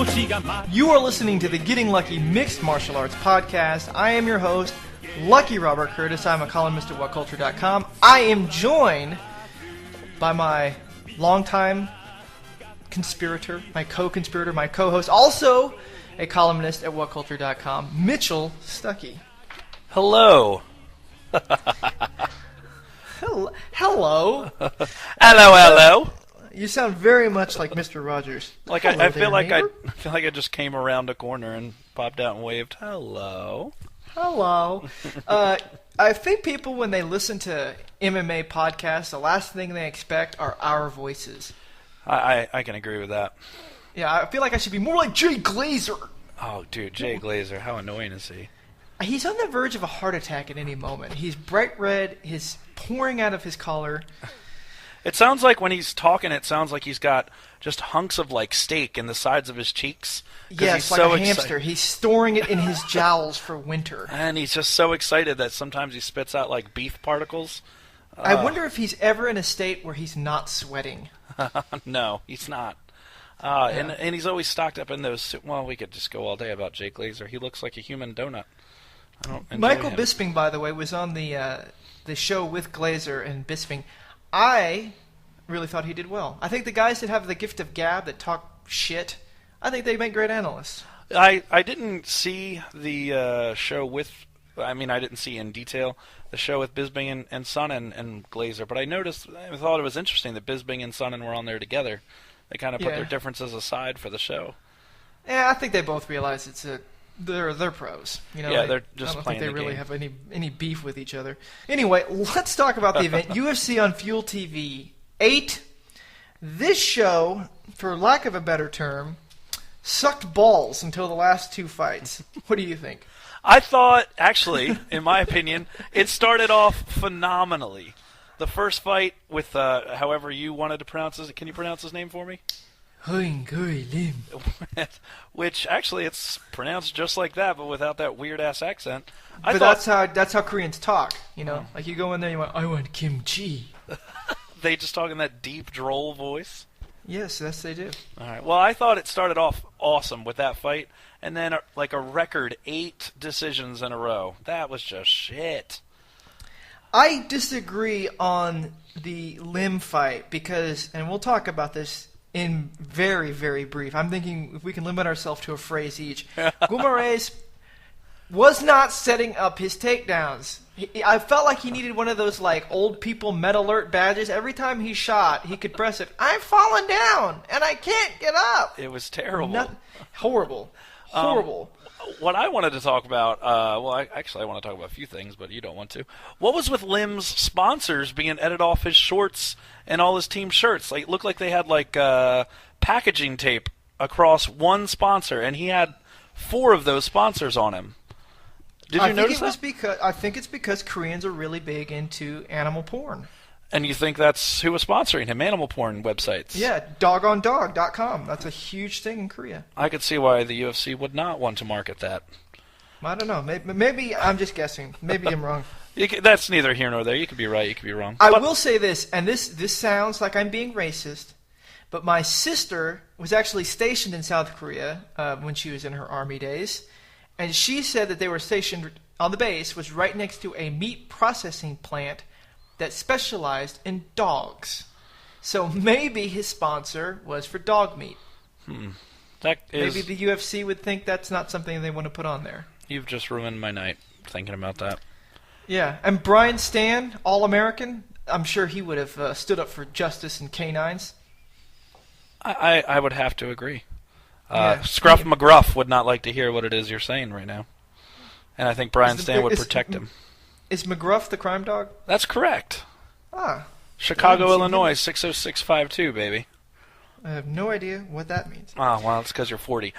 You are listening to the Getting Lucky Mixed Martial Arts Podcast. I am your host, Lucky Robert Curtis. I'm a columnist at WhatCulture.com. I am joined by my longtime conspirator, my co-conspirator, my co-host, also a columnist at WhatCulture.com, Mitchell Stuckey. Hello. Hello. Hello, hello. You sound very much like Mr. Rogers. Like Hello I feel there, like I feel like I just came around a corner and popped out and waved hello. Hello. I think people, when they listen to MMA podcasts, the last thing they expect are our voices. I can agree with that. Yeah, I feel like I should be more like Jay Glazer. Oh, dude, Jay Glazer, how annoying is he? He's on the verge of a heart attack at any moment. He's bright red. He's pouring out of his collar. It sounds like when he's talking, it sounds like he's got just hunks of like steak in the sides of his cheeks. Yes, he's like so a hamster. He's storing it in his jowls for winter. And he's just so excited that sometimes he spits out like beef particles. I wonder if he's ever in a state where he's not sweating. No, he's not. Yeah. And he's always stocked up in those. Well, we could just go all day about Jay Glazer. He looks like a human donut. I don't enjoy Michael him. Bisping, by the way, was on the show with Glazer and Bisping. I really thought he did well. I think the guys that have the gift of gab, that talk shit, I think they make great analysts. I didn't see the show with. I mean, I didn't see in detail the show with Bisping and Sonnen and Glazer, but I thought it was interesting that Bisping and Sonnen were on there together. They kind of put their differences aside for the show. Yeah, I think they both realize they're pros. You know, yeah, they're just I don't playing think they the really game. have any beef with each other. Anyway, let's talk about the event. UFC on Fuel TV 8. This show, for lack of a better term, sucked balls until the last two fights. What do you think? I thought, actually, in my opinion, it started off phenomenally. The first fight with, however you wanted to pronounce it, can you pronounce his name for me? Which, actually, it's pronounced just like that, but without that weird-ass accent. That's how Koreans talk, you know? Like, you go in there and you want, I want kimchi. They just talk in that deep, droll voice? Yes, they do. All right. Well, I thought it started off awesome with that fight, and then like a record 8 decisions in a row. That was just shit. I disagree on the Lim fight because, and we'll talk about this in very, very brief. I'm thinking if we can limit ourselves to a phrase each. Guimaraes was not setting up his takedowns. I felt like he needed one of those like old people med alert badges. Every time he shot, he could press it. I'm falling down and I can't get up. It was terrible. Horrible. What I wanted to talk about, I want to talk about a few things, but you don't want to. What was with Lim's sponsors being edited off his shorts and all his team shirts? Like, it looked like they had like packaging tape across one sponsor, and he had 4 of those sponsors on him. Did you notice that? I think it's because Koreans are really big into animal porn. And you think that's who was sponsoring him? Animal porn websites? Yeah, dogondog.com. That's a huge thing in Korea. I could see why the UFC would not want to market that. I don't know. Maybe I'm just guessing. Maybe I'm wrong. That's neither here nor there. You could be right. You could be wrong. I will say this, and this sounds like I'm being racist, but my sister was actually stationed in South Korea when she was in her army days, and she said that they were stationed on the base was right next to a meat processing plant that specialized in dogs. So maybe his sponsor was for dog meat. Maybe the UFC would think that's not something they want to put on there. You've just ruined my night thinking about that. Yeah, and Brian Stan, All-American, I'm sure he would have stood up for justice and canines. I would have to agree. Scruff McGruff would not like to hear what it is you're saying right now. And I think Brian Stan would protect him. Is McGruff the crime dog? That's correct. Ah. Chicago, Illinois, 60652, baby. I have no idea what that means. Oh, well, it's because you're 40.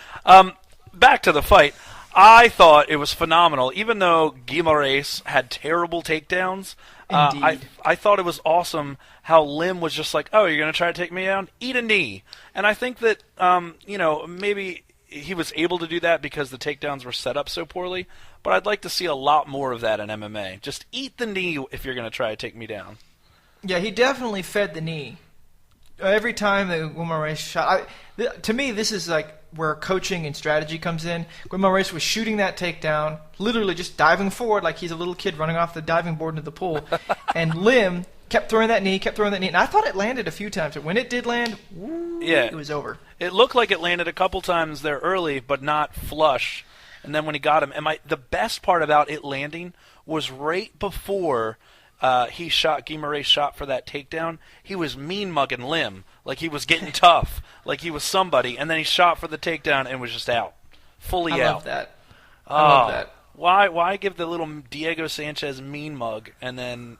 Back to the fight. I thought it was phenomenal. Even though Guimaraes had terrible takedowns, I thought it was awesome how Lim was just like, oh, you're going to try to take me down? Eat a knee. And I think that, maybe he was able to do that because the takedowns were set up so poorly. But I'd like to see a lot more of that in MMA. Just eat the knee if you're going to try to take me down. Yeah, he definitely fed the knee. Every time the Guimaraes shot, to me, this is like where coaching and strategy comes in. Guimaraes was shooting that takedown, literally just diving forward like he's a little kid running off the diving board into the pool. And Lim kept throwing that knee. And I thought it landed a few times. But when it did land, it was over. It looked like it landed a couple times there early, but not flush. And then when he got him, the best part about it landing was right before Guimaraes shot for that takedown. He was mean-mugging Lim, like he was getting tough, like he was somebody. And then he shot for the takedown and was just out, fully out. I love that. I love that. Why give the little Diego Sanchez mean mug and then,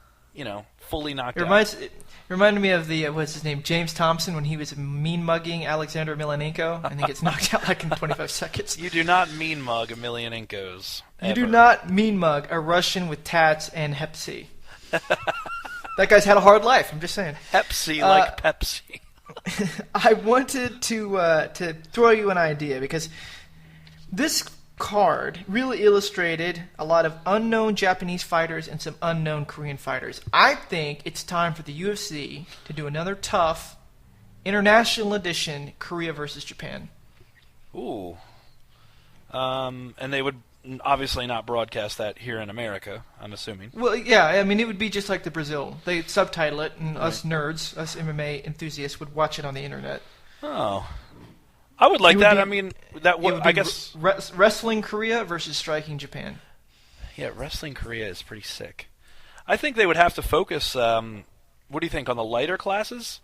fully knocked out? It reminded me of what's his name, James Thompson, when he was mean mugging Alexander Emelianenko and he gets knocked out like in 25 seconds. You do not mean mug Emelianenko's. You do not mean mug a Russian with tats and Hep C. That guy's had a hard life. I'm just saying. Hep C like Pepsi. I wanted to throw you an idea because this card really illustrated a lot of unknown Japanese fighters and some unknown Korean fighters. I think it's time for the UFC to do another tough international edition, Korea versus Japan. Ooh. And they would obviously not broadcast that here in America, I'm assuming. Well, yeah, I mean, it would be just like the Brazil. They'd subtitle it, and us nerds, us MMA enthusiasts, would watch it on the internet. Oh. I would like that. I mean, that would, I guess. Wrestling Korea versus striking Japan. Yeah, wrestling Korea is pretty sick. I think they would have to focus, what do you think, on the lighter classes?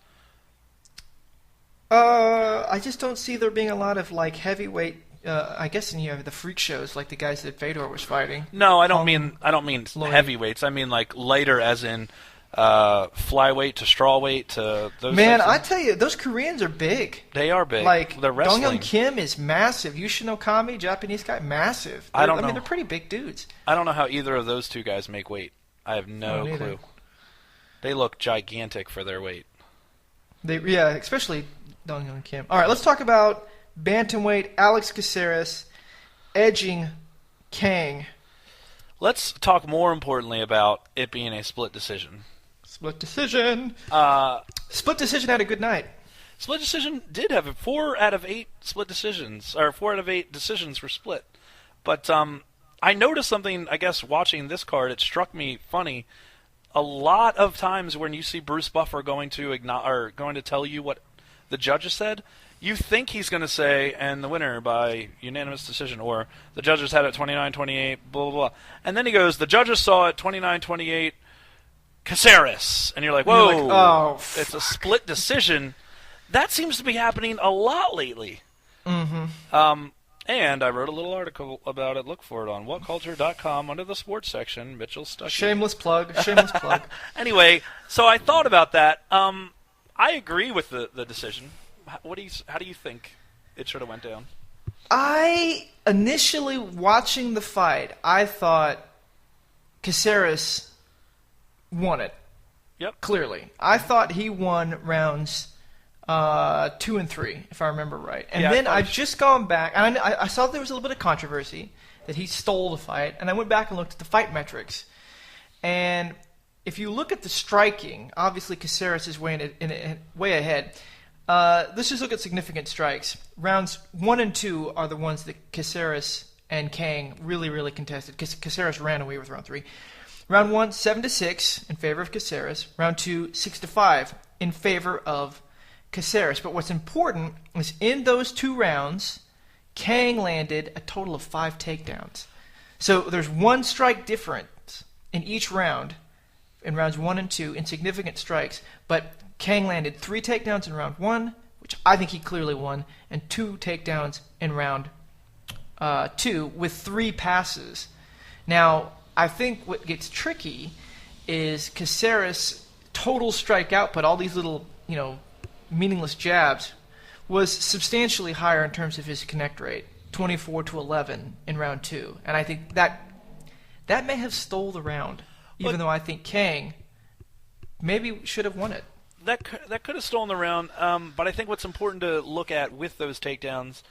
I just don't see there being a lot of, like, heavyweight. I guess you have the freak shows like the guys that Fedor was fighting. No, I don't mean heavyweights. I mean like lighter, as in flyweight to strawweight to those. Man, I tell you, those Koreans are big. They are big. Like they're wrestling. Dong-Hyun Kim is massive. Yushin Okami, Japanese guy, massive. I mean, they're pretty big dudes. I don't know how either of those two guys make weight. I have no clue. They look gigantic for their weight. Especially Dong-Hyun Kim. All right, let's talk about bantamweight Alex Casillas edging Kang. Let's talk more importantly about it being a split decision. Split decision. Split decision had a good night. Split decision did have 4 out of 8 split decisions, or 4 out of 8 decisions were split. But I noticed something, I guess, watching this card. It struck me funny. A lot of times when you see Bruce Buffer going to tell you what the judges said, you think he's going to say, and the winner by unanimous decision, or the judges had it 29-28, blah, blah, blah. And then he goes, the judges saw it 29-28, Casillas. And you're like, whoa, you're like, oh, it's a split decision. That seems to be happening a lot lately. Mm-hmm. And I wrote a little article about it. Look for it on whatculture.com under the sports section. Mitchell Stuckey. Shameless plug. Anyway, so I thought about that. I agree with the decision. How do you think it should have went down? I initially watching the fight, I thought Casillas won it. Yep. Clearly, I thought he won rounds 2 and 3, if I remember right. And then I've just gone back, and I saw there was a little bit of controversy that he stole the fight, and I went back and looked at the fight metrics. And if you look at the striking, obviously Casillas is way ahead. Let's just look at significant strikes. Rounds 1 and 2 are the ones that Casillas and Kang really, really contested. Casillas ran away with round 3. Round 1, 7-6 in favor of Casillas. Round 2, 6-5 in favor of Casillas. But what's important is in those 2 rounds, Kang landed a total of 5 takedowns. So there's 1 strike difference in each round, in rounds 1 and 2, in significant strikes. But Kang landed 3 takedowns in round 1, which I think he clearly won, and 2 takedowns in round 2 with 3 passes. Now, I think what gets tricky is Casillas' total strike output, all these little, meaningless jabs, was substantially higher in terms of his connect rate, 24-11 in round 2. And I think that may have stole the round, even though I think Kang maybe should have won it. That could have stolen the round, but I think what's important to look at with those takedowns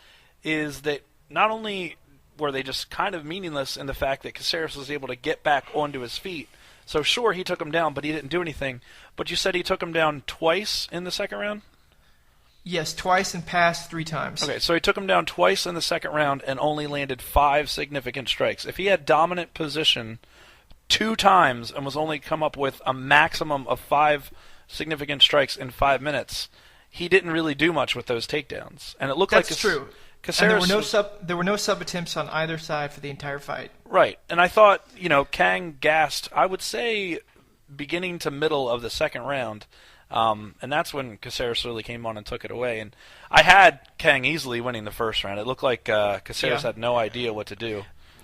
is that not only were they just kind of meaningless in the fact that Casillas was able to get back onto his feet. So sure, he took him down, but he didn't do anything. But you said he took him down twice in the second round? Yes, twice and passed 3 times. Okay, so he took him down twice in the second round and only landed 5 significant strikes. If he had dominant position 2 times and was only come up with a maximum of 5 significant strikes in 5 minutes, he didn't really do much with those takedowns. And it looked That's like true. And there were no sub attempts on either side for the entire fight. Right. And I thought, Kang gassed, I would say, beginning to middle of the second round. And that's when Casillas really came on and took it away. And I had Kang easily winning the first round. It looked like Casillas had no idea what to do.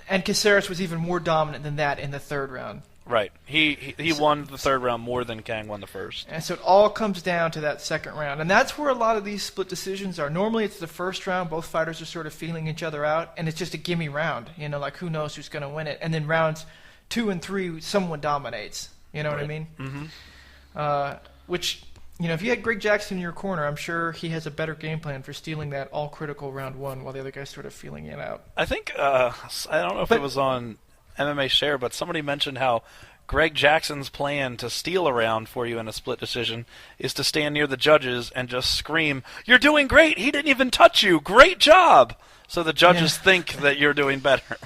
And Casillas was even more dominant than that in the third round. Right. He won the third round more than Kang won the first. And so it all comes down to that second round. And that's where a lot of these split decisions are. Normally it's the first round. Both fighters are sort of feeling each other out. And it's just a gimme round. Like who knows who's going to win it. And then rounds 2 and 3, someone dominates. You know what I mean? Mm-hmm. Which, if you had Greg Jackson in your corner, I'm sure he has a better game plan for stealing that all-critical round 1 while the other guy's sort of feeling it out. I think, I don't know if it was on MMA Share, but somebody mentioned how Greg Jackson's plan to steal a round for you in a split decision is to stand near the judges and just scream, "You're doing great! He didn't even touch you! Great job!" So the judges think that you're doing better.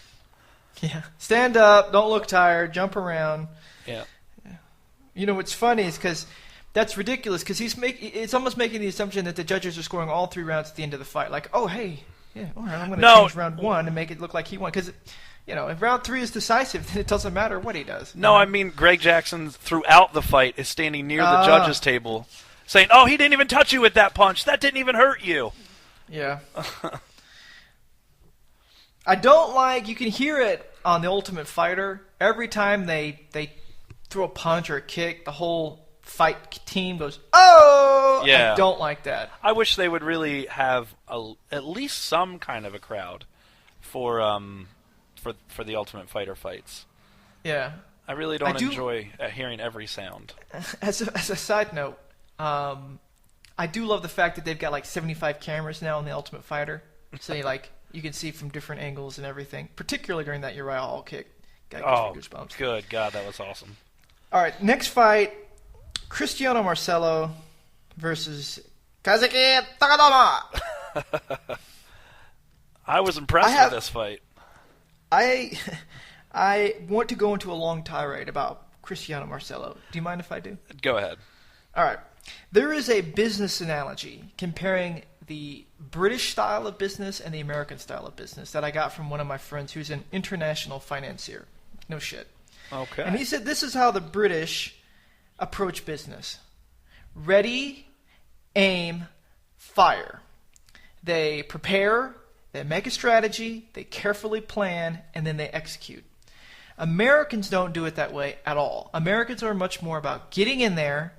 Yeah. Stand up, don't look tired, jump around. Yeah. What's funny is because that's ridiculous because it's almost making the assumption that the judges are scoring all 3 rounds at the end of the fight. Like, oh, hey, yeah, all right, I'm going to change round 1 and make it look like he won. Because, if round 3 is decisive, then it doesn't matter what he does. No, I mean Greg Jackson throughout the fight is standing near the judges' table saying, "Oh, he didn't even touch you with that punch. That didn't even hurt you." Yeah. I don't like, you can hear it on The Ultimate Fighter. Every time they throw a punch or a kick, the whole fight team goes, "Oh!" Yeah. I don't like that. I wish they would really have at least some kind of a crowd for the Ultimate Fighter fights. Yeah. I really don't enjoy hearing every sound. As a side note, I do love the fact that they've got like 75 cameras now on the Ultimate Fighter. So you can see from different angles and everything, particularly during that Uriah Hall kick. Got goosebumps. Good God, that was awesome. All right, next fight, Cristiano Marcelo versus Kazuki Takadama. I was impressed with this fight. I want to go into a long tirade about Cristiano Marcelo. Do you mind if I do? Go ahead. All right. There is a business analogy comparing the British style of business and the American style of business that I got from one of my friends who's an international financier. No shit. Okay. And he said this is how the British approach business. Ready, aim, fire. They prepare, they make a strategy, they carefully plan, and then they execute. Americans don't do it that way at all. Americans are much more about getting in there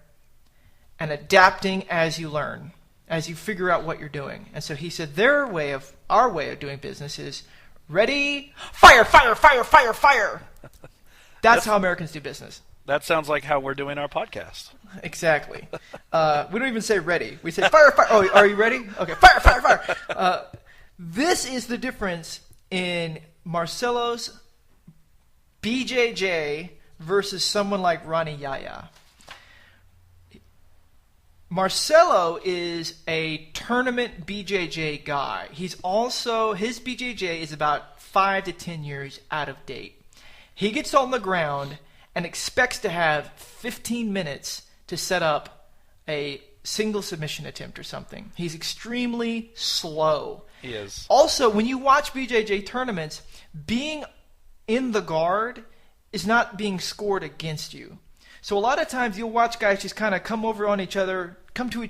and adapting as you learn, as you figure out what you're doing. And so he said our way of doing business is ready, fire, fire, fire, fire, fire. That's how Americans do business. That sounds like how we're doing our podcast. Exactly. We don't even say ready. We say fire, fire. Oh, are you ready? Okay, fire, fire, fire. This is the difference in Marcelo's BJJ versus someone like Ronnie Yaya. Marcelo is a tournament BJJ guy. His BJJ is about 5 to 10 years out of date. He gets on the ground and expects to have 15 minutes to set up a single submission attempt or something. He's extremely slow. He is. Also, when you watch BJJ tournaments, being in the guard is not being scored against you. So a lot of times you'll watch guys just kind of come to each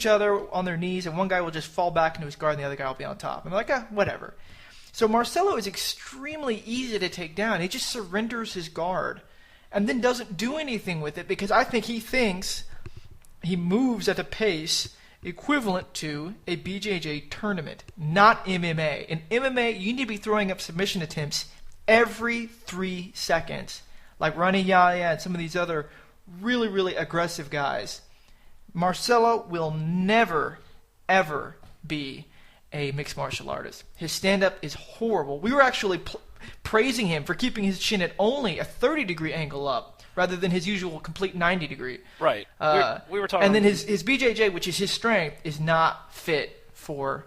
other on their knees, and one guy will just fall back into his guard and the other guy will be on top. And they're like, whatever. So Marcelo is extremely easy to take down. He just surrenders his guard and then doesn't do anything with it because I think he thinks he moves at a pace equivalent to a BJJ tournament, not MMA. In MMA, you need to be throwing up submission attempts every 3 seconds, like Ronnie Yaya and some of these other really, really aggressive guys. Marcelo will never, ever be a mixed martial artist. His stand-up is horrible. We were actually praising him for keeping his chin at only a 30-degree angle up rather than his usual complete 90-degree. Right. We were talking. And then his BJJ, which is his strength, is not fit for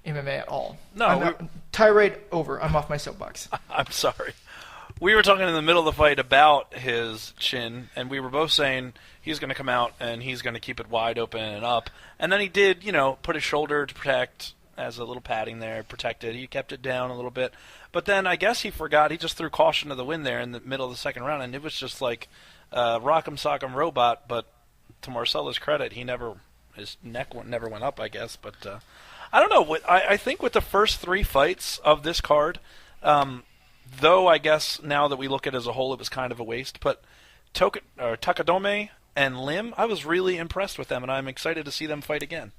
MMA at all. No. Tirade over. I'm off my soapbox. I'm sorry. We were talking in the middle of the fight about his chin, and we were both saying he's going to come out and he's going to keep it wide open and up. And then he did, put his shoulder to protect, as a little padding there, protected. He kept it down a little bit. But then I guess he forgot. He just threw caution to the wind there in the middle of the second round, and it was just like rock'em sock'em robot. But to Marcelo's credit, his neck never went up, I guess. But I don't know. I think with the first three fights of this card, though I guess now that we look at it as a whole, it was kind of a waste. But Takadome and Lim, I was really impressed with them, and I'm excited to see them fight again.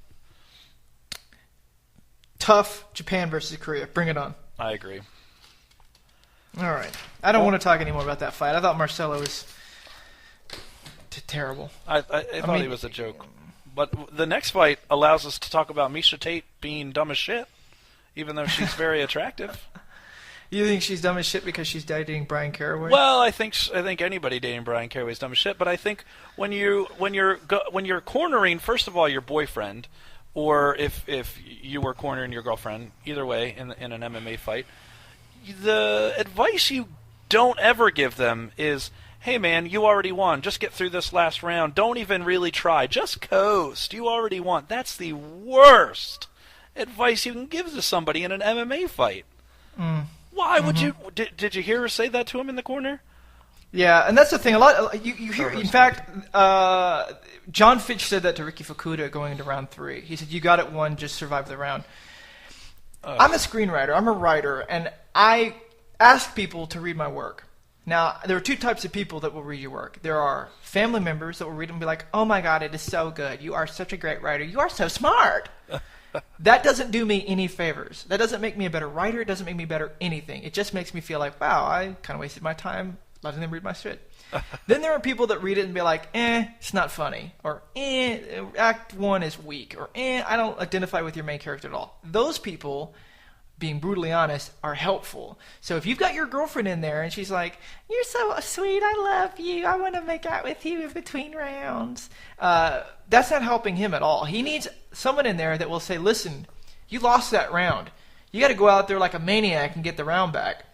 Tough Japan versus Korea. Bring it on. I agree. All right. I don't want to talk anymore about that fight. I thought Marcelo was terrible. I thought he was a joke. But the next fight allows us to talk about Miesha Tate being dumb as shit, even though she's very attractive. You think she's dumb as shit because she's dating Brian Caraway? Well, I think anybody dating Brian Caraway is dumb as shit. But I think when you're cornering, first of all, your boyfriend, or if you were cornering your girlfriend, either way in an MMA fight, the advice you don't ever give them is, hey man, you already won. Just get through this last round. Don't even really try. Just coast. You already won. That's the worst advice you can give to somebody in an MMA fight. Why would you? Did you hear her say that to him in the corner? Yeah, and that's the thing. A lot you hear. In fact, John Fitch said that to Ricky Fukuda going into round 3. He said, "You got it won. Just survive the round." I'm a screenwriter. I'm a writer, and I ask people to read my work. Now, there are two types of people that will read your work. There are family members that will read it and be like, "Oh my God, it is so good. You are such a great writer. You are so smart." That doesn't do me any favors. That doesn't make me a better writer. It doesn't make me better anything. It just makes me feel like, wow, I kind of wasted my time letting them read my shit. Then there are people that read it and be like, it's not funny. Or, act 1 is weak. Or, I don't identify with your main character at all. Those people, being brutally honest, are helpful. So if you've got your girlfriend in there and she's like, "You're so sweet, I love you, I want to make out with you in between rounds," that's not helping him at all. He needs someone in there that will say, "Listen, you lost that round. You got to go out there like a maniac and get the round back."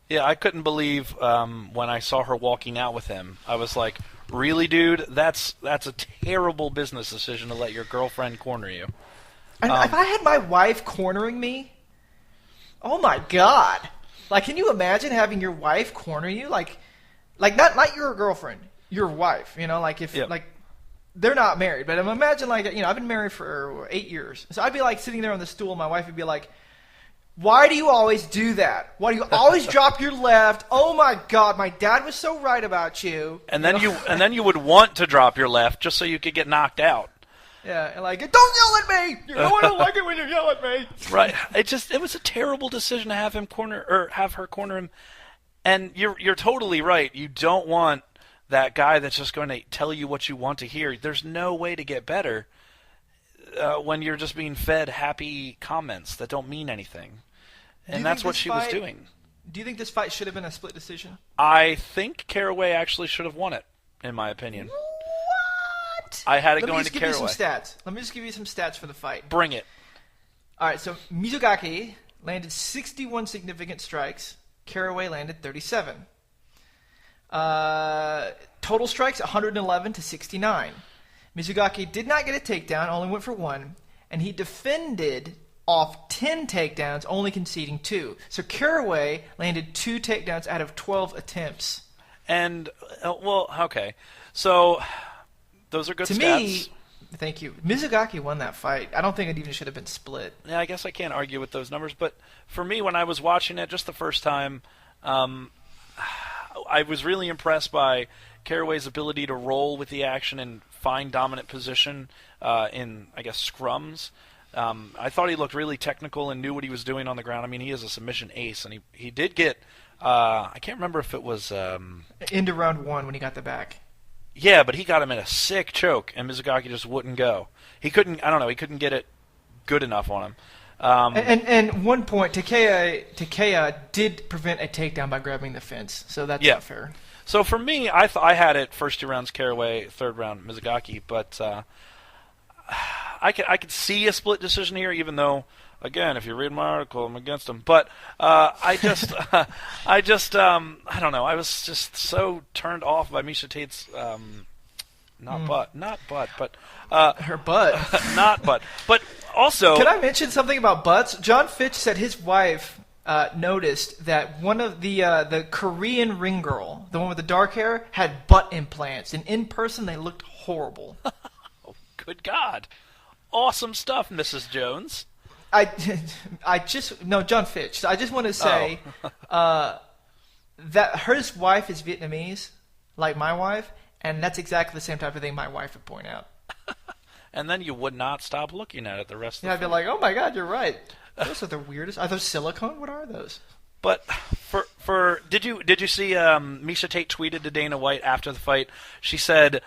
Yeah, I couldn't believe when I saw her walking out with him. I was like, really, dude? That's a terrible business decision to let your girlfriend corner you. And if I had my wife cornering me, oh my God! Like, can you imagine having your wife corner you? Like not your girlfriend, your wife. Like if like they're not married, but imagine like I've been married for 8 years, so I'd be like sitting there on the stool, and my wife would be like, "Why do you always do that? Why do you always drop your left? Oh my God, my dad was so right about you." And then you would want to drop your left just so you could get knocked out. Yeah, and like, "Don't yell at me! I don't like it when you yell at me." Right. It was a terrible decision to have her corner him. And you're totally right. You don't want that guy that's just going to tell you what you want to hear. There's no way to get better when you're just being fed happy comments that don't mean anything. And that's what she was doing. Do you think this fight should have been a split decision? I think Caraway actually should have won it, in my opinion. I had it going to Caraway. Let me just give you some stats for the fight. Bring it. All right, so Mizugaki landed 61 significant strikes. Caraway landed 37. Total strikes, 111 to 69. Mizugaki did not get a takedown, only went for 1. And he defended off 10 takedowns, only conceding 2. So Caraway landed 2 takedowns out of 12 attempts. And, okay. So those are good stats. To me, thank you. Mizugaki won that fight. I don't think it even should have been split. Yeah, I guess I can't argue with those numbers. But for me, when I was watching it just the first time, I was really impressed by Caraway's ability to roll with the action and find dominant position in, I guess, scrums. I thought he looked really technical and knew what he was doing on the ground. I mean, he is a submission ace, and he did get I can't remember if it was into round 1 when he got the back. Yeah, but he got him in a sick choke, and Mizugaki just wouldn't go. He couldn't. I don't know. He couldn't get it good enough on him. And 1 point, Takea did prevent a takedown by grabbing the fence, so that's not fair. So for me, I had it first 2 rounds Caraway, third round Mizugaki, but I could see a split decision here, even though, again, if you read my article, I'm against him. But I don't know. I was just so turned off by Miesha Tate's not butt, but her butt, not butt. But also, can I mention something about butts? John Fitch said his wife noticed that one of the Korean ring girl, the one with the dark hair, had butt implants, and in person they looked horrible. Oh, good God. Awesome stuff, Mrs. Jones. John Fitch. I just want to say that his wife is Vietnamese, like my wife, and that's exactly the same type of thing my wife would point out. And then you would not stop looking at it the rest of the I'd be like, oh my God, you're right. Those are the weirdest. Are those silicone? What are those? But did you see Miesha Tate tweeted to Dana White after the fight? She said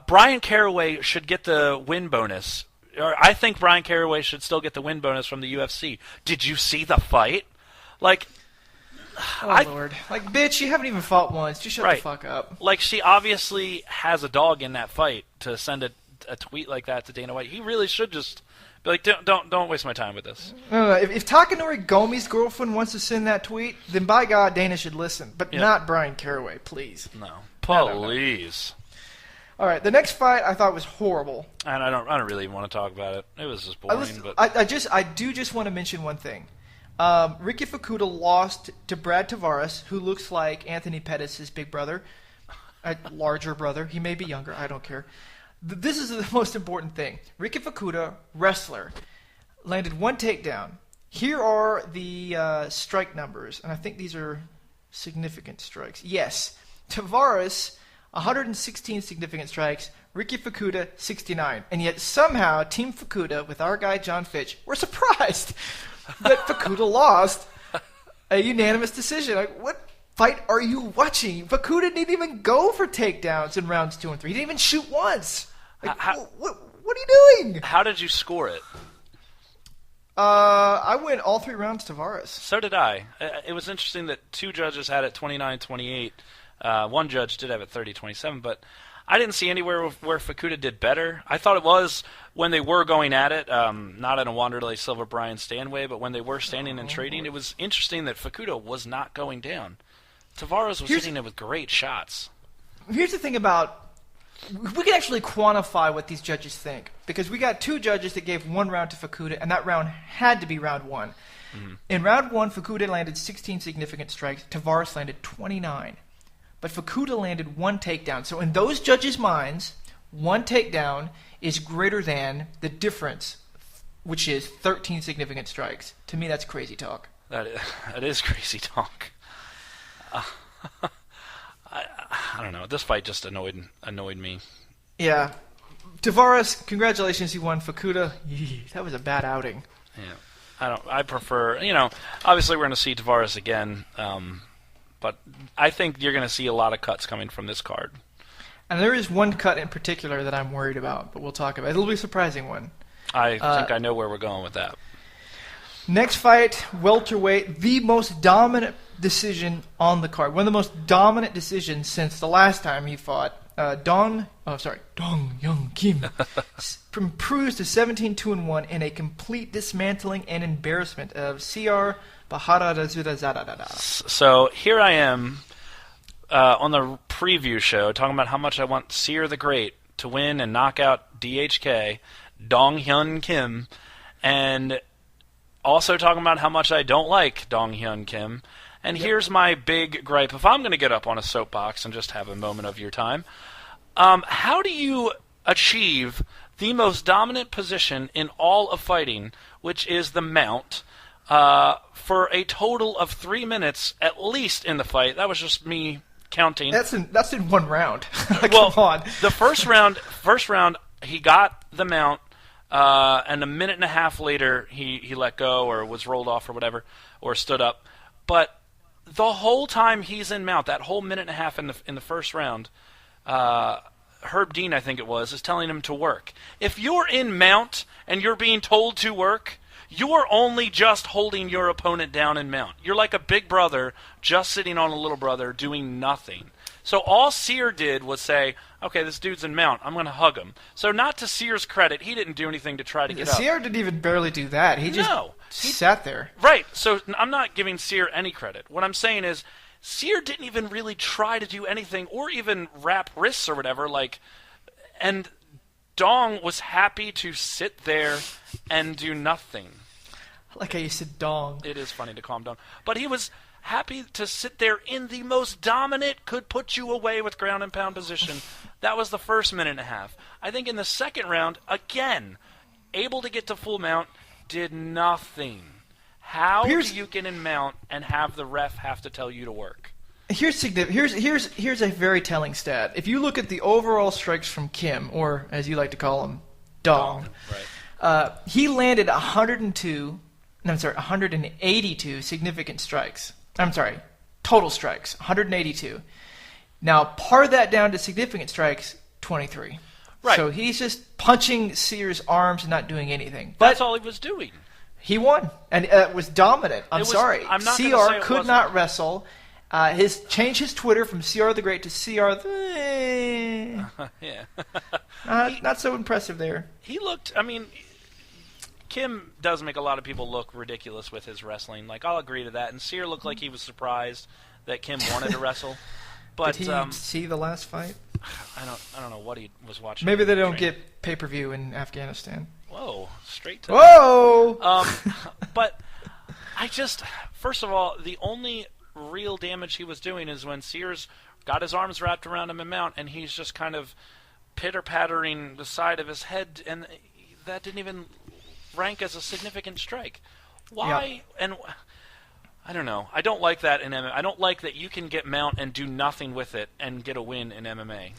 Brian Caraway should get the win bonus. Or I think Brian Caraway should still get the win bonus from the UFC. Did you see the fight? Like, Lord, like, bitch, you haven't even fought once. Just shut the fuck up. Like, she obviously has a dog in that fight to send a tweet like that to Dana White. He really should just be like, don't waste my time with this. If Takanori Gomi's girlfriend wants to send that tweet, then by God, Dana should listen. But not Brian Caraway, please. No, please. All right, the next fight I thought was horrible, and I don't really even want to talk about it. It was just boring. I do just want to mention one thing. Ricky Fukuda lost to Brad Tavares, who looks like Anthony Pettis' big brother, a larger brother. He may be younger. I don't care. This is the most important thing. Ricky Fukuda, wrestler, landed one takedown. Here are the strike numbers, and I think these are significant strikes. Yes, Tavares, 116 significant strikes, Ricky Fukuda, 69. And yet somehow Team Fukuda, with our guy John Fitch, were surprised that Fukuda lost a unanimous decision. Like, what fight are you watching? Fukuda didn't even go for takedowns in rounds 2 and 3. He didn't even shoot once. Like, what are you doing? How did you score it? I went all 3 rounds Tavares. So did I. It was interesting that 2 judges had it 29-28. One judge did have it 30-27, but I didn't see anywhere where Fukuda did better. I thought it was when they were going at it, not in a Wanderlei Silva Brian Stan way, but when they were standing and trading. It was interesting that Fukuda was not going down. Tavares was hitting it with great shots. Here's the thing about... We can actually quantify what these judges think, because we got 2 judges that gave 1 round to Fukuda, and that round had to be round 1. Mm-hmm. In round 1, Fukuda landed 16 significant strikes. Tavares landed 29. But Fukuda landed 1 takedown. So in those judges' minds, 1 takedown is greater than the difference, which is 13 significant strikes. To me, that's crazy talk. That is crazy talk. I don't know. This fight just annoyed me. Yeah. Tavares, congratulations, you won. Fukuda, that was a bad outing. Yeah. I prefer, obviously we're going to see Tavares again, but I think you're going to see a lot of cuts coming from this card. And there is one cut in particular that I'm worried about, but we'll talk about it. It'll be a surprising one. I think I know where we're going with that. Next fight, welterweight, the most dominant decision on the card. One of the most dominant decisions since the last time he fought. Dong Young Kim improves to 17-2-1 in a complete dismantling and embarrassment of Sears. So here I am on the preview show talking about how much I want Sears the Great to win and knock out DHK, Dong Hyun Kim, and also talking about how much I don't like Dong Hyun Kim. And here's my big gripe. If I'm going to get up on a soapbox and just have a moment of your time, how do you achieve the most dominant position in all of fighting, which is the mount, for a total of 3 minutes at least in the fight? That was just me counting. That's in 1 round. Well, come on. The first round, he got the mount, and a minute and a half later he let go or was rolled off or whatever, or stood up. But the whole time he's in mount, that whole minute and a half in the first round, Herb Dean, I think it was, is telling him to work. If you're in mount and you're being told to work, You are only just holding your opponent down in mount. You're like a big brother just sitting on a little brother doing nothing. So all Sears did was say, okay, this dude's in mount. I'm going to hug him. So not to Sears' credit, he didn't do anything to try to get up. Sears didn't even barely do that. He just sat there. Right. So I'm not giving Sears any credit. What I'm saying is Sears didn't even really try to do anything or even wrap wrists or whatever. And Dong was happy to sit there and do nothing. I like how you said dong. It is funny to call him Dong. But he was happy to sit there in the most dominant, could put you away with ground and pound position. That was the first minute and a half. I think in the second round, again, able to get to full mount, did nothing. How do you get in mount and have the ref have to tell you to work? Here's a very telling stat. If you look at the overall strikes from Kim, or as you like to call him, Dong, right. He landed 182 significant strikes. I'm sorry, total strikes, 182. Now, part that down to significant strikes, 23. Right. So he's just punching Sears' arms and not doing anything. But that's all he was doing. He won, and was dominant. I'm sorry. CR could not wrestle. Changed his Twitter from CR the Great to CR the... yeah. Not so impressive there. He looked, Kim does make a lot of people look ridiculous with his wrestling. I'll agree to that. And Sear looked like he was surprised that Kim wanted to wrestle. But did he see the last fight? I don't know what he was watching. Maybe they don't get pay-per-view in Afghanistan. Whoa, straight to Whoa! But first of all, the only real damage he was doing is when Sears got his arms wrapped around him in mount, and he's just kind of pitter-pattering the side of his head, and that didn't even rank as a significant strike. Why? Yeah. And I don't know. I don't like that in MMA. I don't like that you can get mount and do nothing with it and get a win in MMA.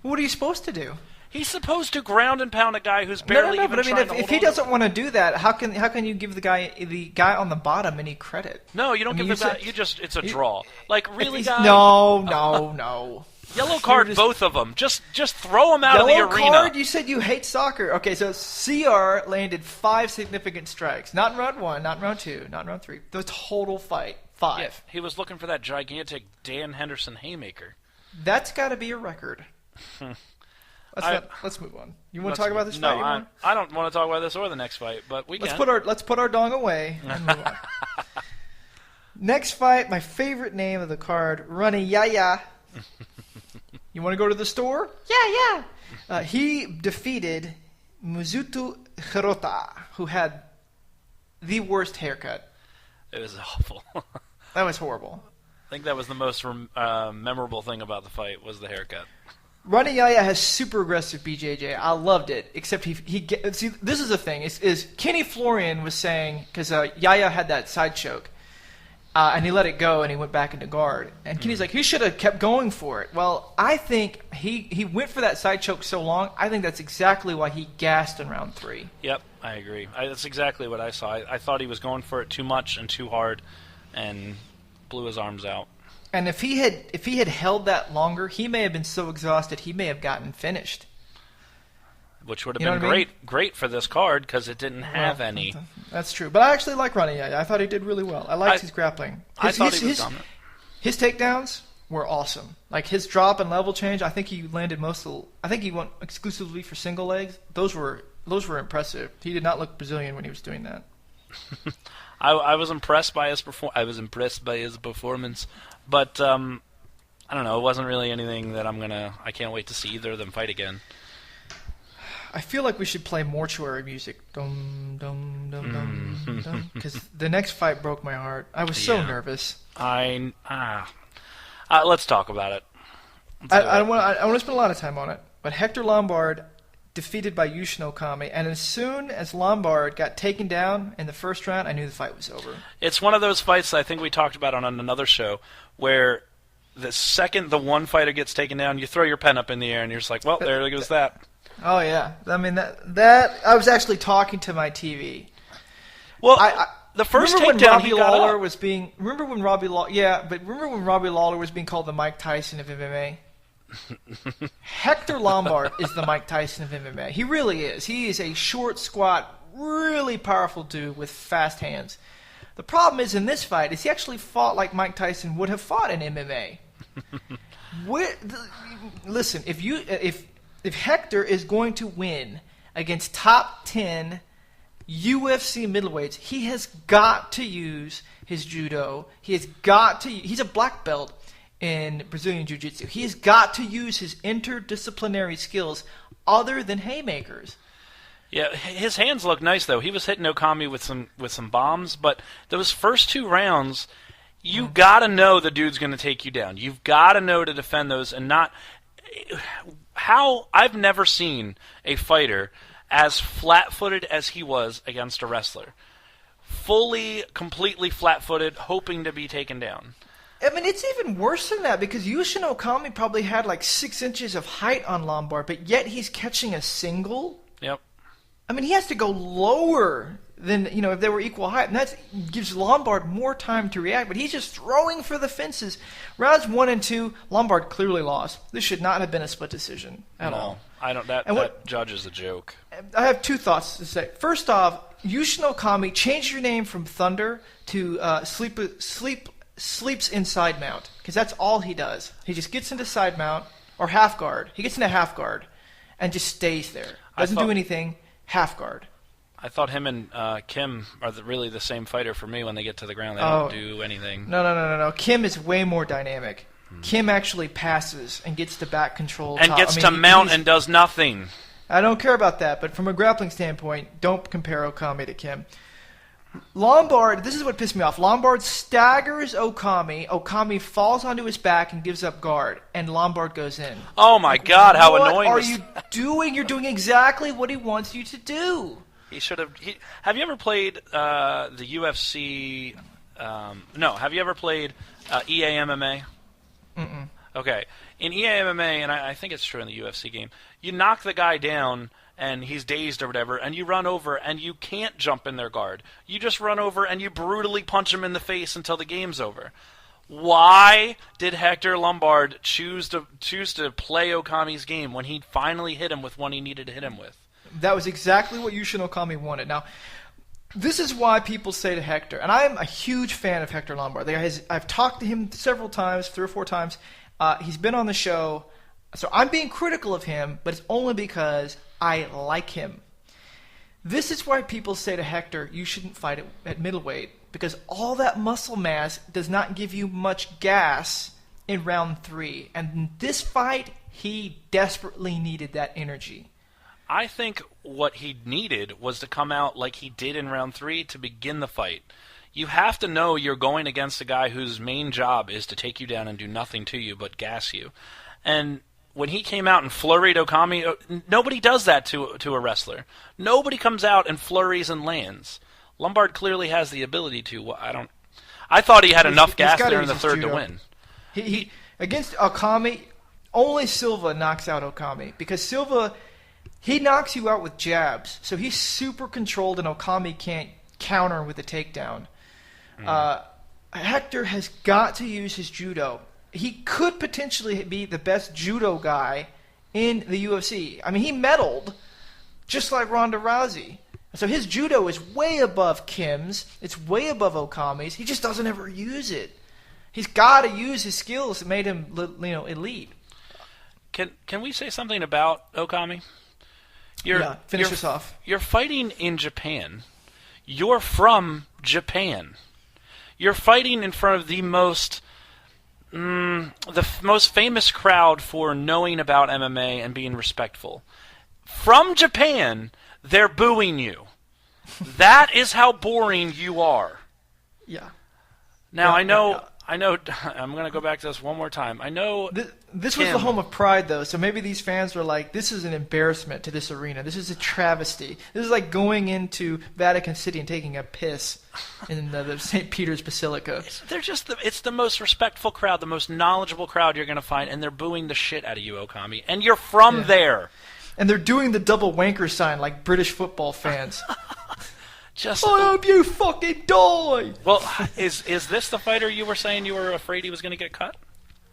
What are you supposed to do? He's supposed to ground and pound a guy who's barely even trying to hold on. If he doesn't want to do that, how can you give the guy on the bottom any credit? No, you don't give the guy. It's a draw. Really, guy. No. Yellow card, both of them. Just throw them out of the arena. Yellow card? You said you hate soccer. Okay, so CR landed 5 significant strikes. Not in round 1, not in round 2, not in round 3. The total fight, 5. Yeah, he was looking for that gigantic Dan Henderson haymaker. That's got to be a record. Let's move on. You want to talk about this fight? No, I don't want to talk about this or the next fight, but we can. Let's put our dong away and move on. Next fight, my favorite name of the card, Ronnie. You want to go to the store? Yeah. He defeated Mizuto Hirota, who had the worst haircut. It was awful. That was horrible. I think that was the most memorable thing about the fight was the haircut. Ronnie Yaya has super aggressive BJJ. I loved it, except see, this is the thing. Is Kenny Florian was saying, because Yaya had that side choke, and he let it go, and he went back into guard. And Kenny's like, he should have kept going for it. Well, I think he went for that side choke so long, I think that's exactly why he gassed in round 3. Yep, I agree. That's exactly what I saw. I thought he was going for it too much and too hard, and blew his arms out. And if he had held that longer, he may have been so exhausted he may have gotten finished. Which would have been great for this card because it didn't have any. That's true. But I actually like Ronnie. I thought he did really well. I liked his grappling. I thought he was dominant. His takedowns were awesome. His drop and level change, I think he landed I think he went exclusively for single legs. Those were impressive. He did not look Brazilian when he was doing that. I was impressed by his performance, but I don't know. It wasn't really anything that I can't wait to see either of them fight again. I feel like we should play mortuary music. Dum, dum, dum, dum, dum. Because the next fight broke my heart. I was so nervous. Let's talk about it. I want to spend a lot of time on it. But Hector Lombard defeated by Yushin Okami, and as soon as Lombard got taken down in the first round, I knew the fight was over. It's one of those fights that I think we talked about on another show where the second the one fighter gets taken down, you throw your pen up in the air and you're just like, well, there goes that. Oh yeah, that I was actually talking to my TV. Well, the first takedown he got Lawler was being. Remember when Robbie Lawler was being called the Mike Tyson of MMA? Hector Lombard is the Mike Tyson of MMA. He really is. He is a short, squat, really powerful dude with fast hands. The problem is in this fight is he actually fought like Mike Tyson would have fought in MMA. Listen, if Hector is going to win against top 10 UFC middleweights, he has got to use his judo. He's a black belt in Brazilian Jiu-Jitsu. He has got to use his interdisciplinary skills other than haymakers. Yeah, his hands look nice though. He was hitting Okami with some bombs, but those first 2 rounds, you gotta know the dude's gonna take you down. You've gotta know to defend those and not. I've never seen a fighter as flat-footed as he was against a wrestler. Fully, completely flat-footed, hoping to be taken down. I mean, it's even worse than that because Yushin Okami probably had like 6 inches of height on Lombard, but yet he's catching a single. Yep. I mean, he has to go lower than, if they were equal height, and that gives Lombard more time to react, but he's just throwing for the fences. Rounds 1 and 2, Lombard clearly lost. This should not have been a split decision at all. I don't. That judge is a joke. I have 2 thoughts to say. First off, Yushin Okami, change your name from Thunder to Sleeps in side mount, because that's all he does. He just gets into side mount, or half guard. He gets into half guard and just stays there. Doesn't do anything. Half guard. I thought him and Kim are really the same fighter for me when they get to the ground. They don't do anything. No. Kim is way more dynamic. Kim actually passes and gets to back control. And gets to mount and does nothing. I don't care about that, but from a grappling standpoint, don't compare Okami to Kim. Lombard, this is what pissed me off. Lombard staggers Okami. Okami falls onto his back and gives up guard, and Lombard goes in. Oh my God, how annoying! What are you doing? You're doing exactly what he wants you to do. He should have. Have you ever played the UFC? No. Have you ever played EA MMA? Mm-mm. Okay. In EA MMA, and I think it's true in the UFC game, you knock the guy down and he's dazed or whatever, and you run over and you can't jump in their guard. You just run over and you brutally punch him in the face until the game's over. Why did Hector Lombard choose to play Okami's game when he finally hit him with one he needed to hit him with? That was exactly what Yushin Okami wanted. Now, this is why people say to Hector, and I'm a huge fan of Hector Lombard. I've talked to him several times, 3 or 4 times. He's been on the show. So I'm being critical of him, but it's only because I like him. This is why people say to Hector, you shouldn't fight at middleweight, because all that muscle mass does not give you much gas in round 3. And in this fight, he desperately needed that energy. I think what he needed was to come out like he did in round 3 to begin the fight. You have to know you're going against a guy whose main job is to take you down and do nothing to you but gas you. And when he came out and flurried Okami, nobody does that to a wrestler. Nobody comes out and flurries and lands. Lombard clearly has the ability to. I thought he had enough gas there in the third to win. He against Okami, only Silva knocks out Okami, because Silva, he knocks you out with jabs, so he's super controlled and Okami can't counter with a takedown. Hector has got to use his judo. He could potentially be the best judo guy in the UFC. I mean, he medaled just like Ronda Rousey. So his judo is way above Kim's. It's way above Okami's. He just doesn't ever use it. He's got to use his skills that made him, elite. Can we say something about Okami? Finish us off. You're fighting in Japan. You're from Japan. You're fighting in front of the most famous crowd for knowing about MMA and being respectful. From Japan, they're booing you. That is how boring you are. Yeah. Now, I know, I'm going to go back to this one more time. I know this was the home of Pride, though, so maybe these fans were like, this is an embarrassment to this arena. This is a travesty. This is like going into Vatican City and taking a piss in the St. Peter's Basilica. It's the most respectful crowd, the most knowledgeable crowd you're going to find, and they're booing the shit out of you, Okami. And you're from there. And they're doing the double wanker sign like British football fans. I hope you fucking die! Well, is this the fighter you were saying you were afraid he was going to get cut?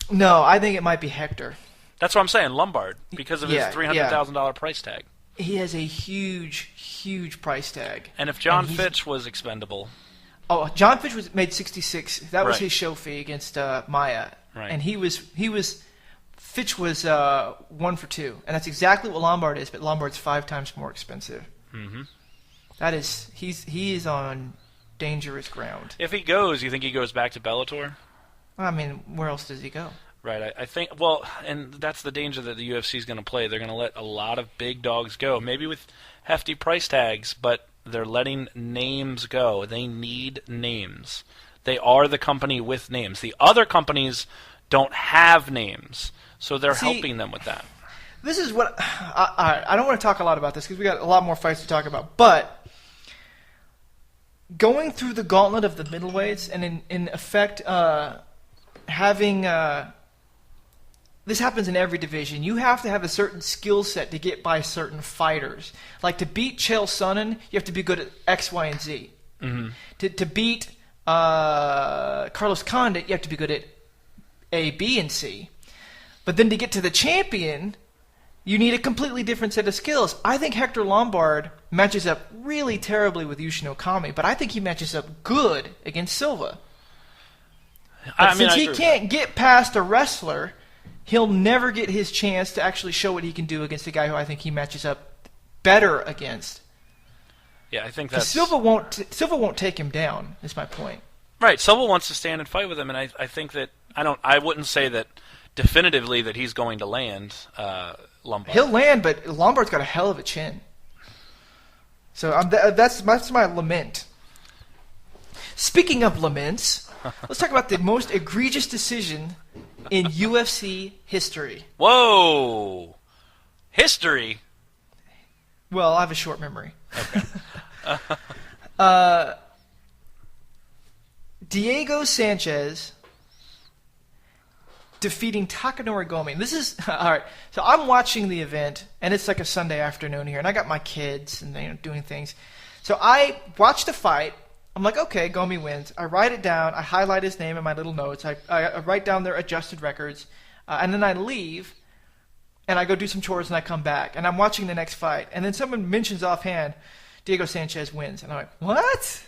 No, I think it might be Hector. That's what I'm saying, Lombard, because of his $300,000 price tag. he has a huge price tag. And if John Fitch was expendable... Oh, John Fitch made 66. That was Right. his show fee against Maya. Right. And Fitch was 1 for 2. And that's exactly what Lombard is, but Lombard's 5 times more expensive. Mm-hmm. He is on dangerous ground. If he goes, you think he goes back to Bellator? I mean, where else does he go? Right, I think, well, and that's the danger that the UFC is going to play. They're going to let a lot of big dogs go, maybe with hefty price tags, but they're letting names go. They need names. They are the company with names. The other companies don't have names, so they're helping them with that. This is what... I don't want to talk a lot about this because we got a lot more fights to talk about, but going through the gauntlet of the middleweights and in effect having... this happens in every division. You have to have a certain skill set to get by certain fighters. Like to beat Chael Sonnen, you have to be good at X, Y, and Z. Mm-hmm. To beat Carlos Condit, you have to be good at A, B, and C. But then to get to the champion, you need a completely different set of skills. I think Hector Lombard matches up really terribly with Yushin Okami, but I think he matches up good against Silva. But since he can't get past a wrestler, he'll never get his chance to actually show what he can do against a guy who I think he matches up better against. Yeah, I think that's... Silva won't take him down, is my point. Right, Silva wants to stand and fight with him, and I think that... I wouldn't say that definitively that he's going to land Lombard. He'll land, but Lombard's got a hell of a chin. So that's my lament. Speaking of laments, let's talk about the most egregious decision in UFC history. Whoa! History? Well, I have a short memory. Okay. Diego Sanchez defeating Takanori Gomi. This is all right. So I'm watching the event, and it's like a Sunday afternoon here, and I got my kids and doing things. So I watch the fight. I'm like, okay, Gomi wins. I write it down. I highlight his name in my little notes. I write down their adjusted records, and then I leave, and I go do some chores, and I come back, and I'm watching the next fight, and then someone mentions offhand, Diego Sanchez wins, and I'm like, what?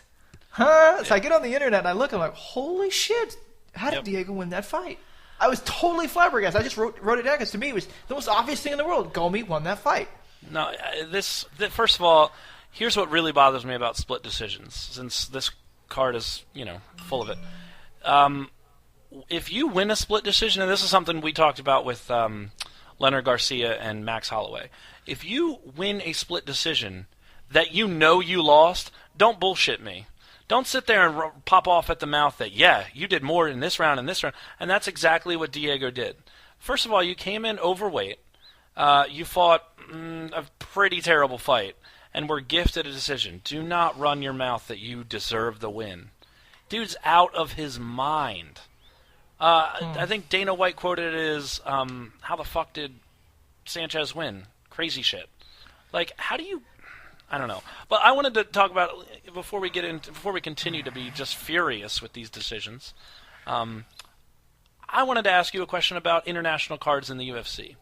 Huh? So I get on the internet and I look. I'm like, holy shit! How did Diego win that fight? I was totally flabbergasted. I just wrote it down because to me it was the most obvious thing in the world. Gomi won that fight. No, first of all, here's what really bothers me about split decisions. Since this card is full of it. If you win a split decision, and this is something we talked about with Leonard Garcia and Max Holloway, if you win a split decision that you lost, don't bullshit me. Don't sit there and pop off at the mouth that, you did more in this round and this round. And that's exactly what Diego did. First of all, you came in overweight. You fought a pretty terrible fight and were gifted a decision. Do not run your mouth that you deserve the win. Dude's out of his mind. I think Dana White quoted it as, how the fuck did Sanchez win? Crazy shit. Like, how do you... I don't know. But I wanted to talk about, before we continue to be just furious with these decisions, I wanted to ask you a question about international cards in the UFC.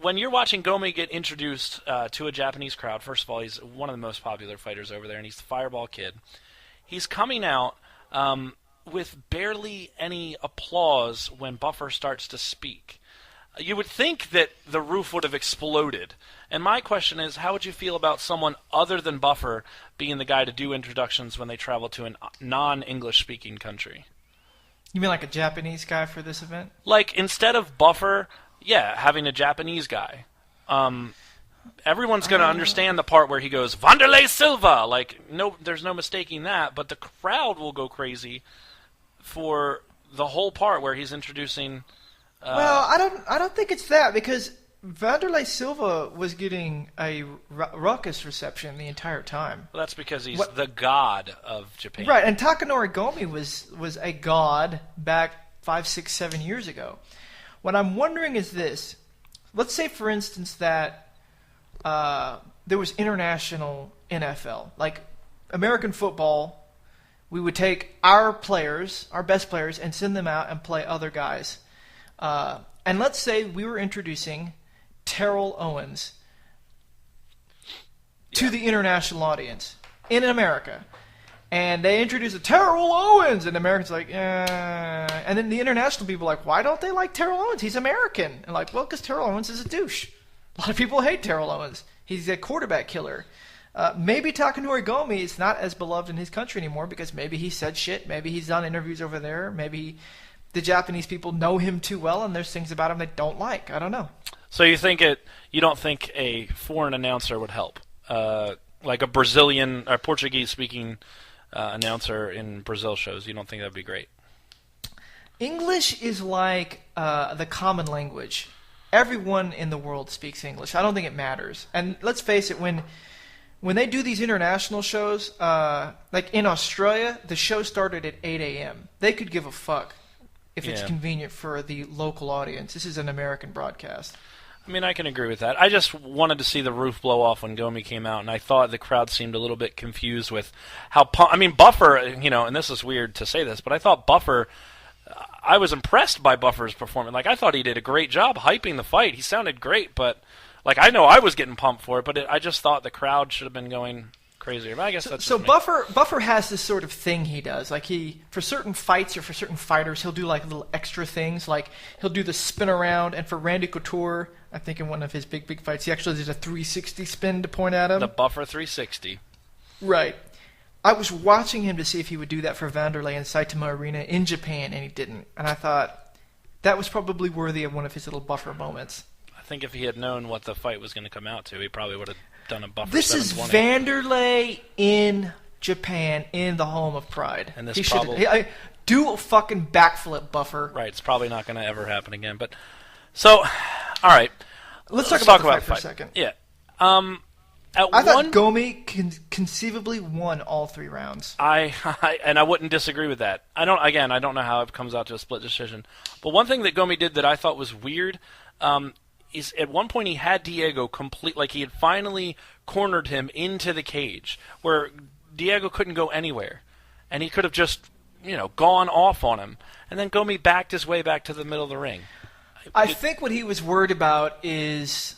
When you're watching Gomi get introduced to a Japanese crowd, first of all, he's one of the most popular fighters over there, and he's the Fireball Kid. He's coming out with barely any applause when Buffer starts to speak. You would think that the roof would have exploded. And my question is, how would you feel about someone other than Buffer being the guy to do introductions when they travel to a non-English speaking country? You mean like a Japanese guy for this event? Like, instead of Buffer, having a Japanese guy. Everyone's going to understand the part where he goes, Wanderlei Silva! Like, no, there's no mistaking that, but the crowd will go crazy for the whole part where he's introducing... well, I don't think it's that, because Wanderlei Silva was getting a raucous reception the entire time. Well, that's because he's the god of Japan. Right, and Takanori Gomi was a god back 5, 6, 7 years ago. What I'm wondering is this. Let's say, for instance, that there was international NFL. Like American football, we would take our players, our best players, and send them out and play other guys. And let's say we were introducing Terrell Owens to the international audience in America. And they introduce a Terrell Owens, and the Americans like, and then the international people are like, why don't they like Terrell Owens? He's American. And like, well, because Terrell Owens is a douche. A lot of people hate Terrell Owens. He's a quarterback killer. Maybe Takanori Gomi is not as beloved in his country anymore because maybe he said shit. Maybe he's done interviews over there. Maybe the Japanese people know him too well, and there's things about him they don't like. I don't know. So you don't think a foreign announcer would help, like a Brazilian or Portuguese-speaking announcer in Brazil shows? You don't think that'd be great? English is like the common language. Everyone in the world speaks English. I don't think it matters. And let's face it, when they do these international shows, like in Australia, the show started at 8 a.m. They could give a fuck if it's convenient for the local audience. This is an American broadcast. I mean, I can agree with that. I just wanted to see the roof blow off when Gomi came out, and I thought the crowd seemed a little bit confused with how... Buffer, and this is weird to say this, but I thought Buffer... I was impressed by Buffer's performance. Like, I thought he did a great job hyping the fight. He sounded great, but... I know I was getting pumped for it, but I just thought the crowd should have been going crazier. But I guess that's so. Buffer has this sort of thing he does. Like for certain fights or for certain fighters, he'll do like little extra things. Like he'll do the spin around, and for Randy Couture, I think in one of his big fights, he actually did a 360 spin to point at him. The Buffer 360. Right. I was watching him to see if he would do that for Wanderlei in Saitama Arena in Japan, and he didn't. And I thought that was probably worthy of one of his little Buffer moments. I think if he had known what the fight was going to come out to, he probably would have done a Buffer. This is Wanderlei in Japan, in the home of pride. And this do a fucking backflip, Buffer. Right, it's probably not going to ever happen again. But all right, let's talk about the fight for a second. Yeah, I thought Gomi conceivably won all 3 rounds. And I wouldn't disagree with that. I don't know how it comes out to a split decision. But one thing that Gomi did that I thought was weird. Is at one point he had Diego he had finally cornered him into the cage where Diego couldn't go anywhere, and he could have just gone off on him, and then Gomi backed his way back to the middle of the ring. I think what he was worried about is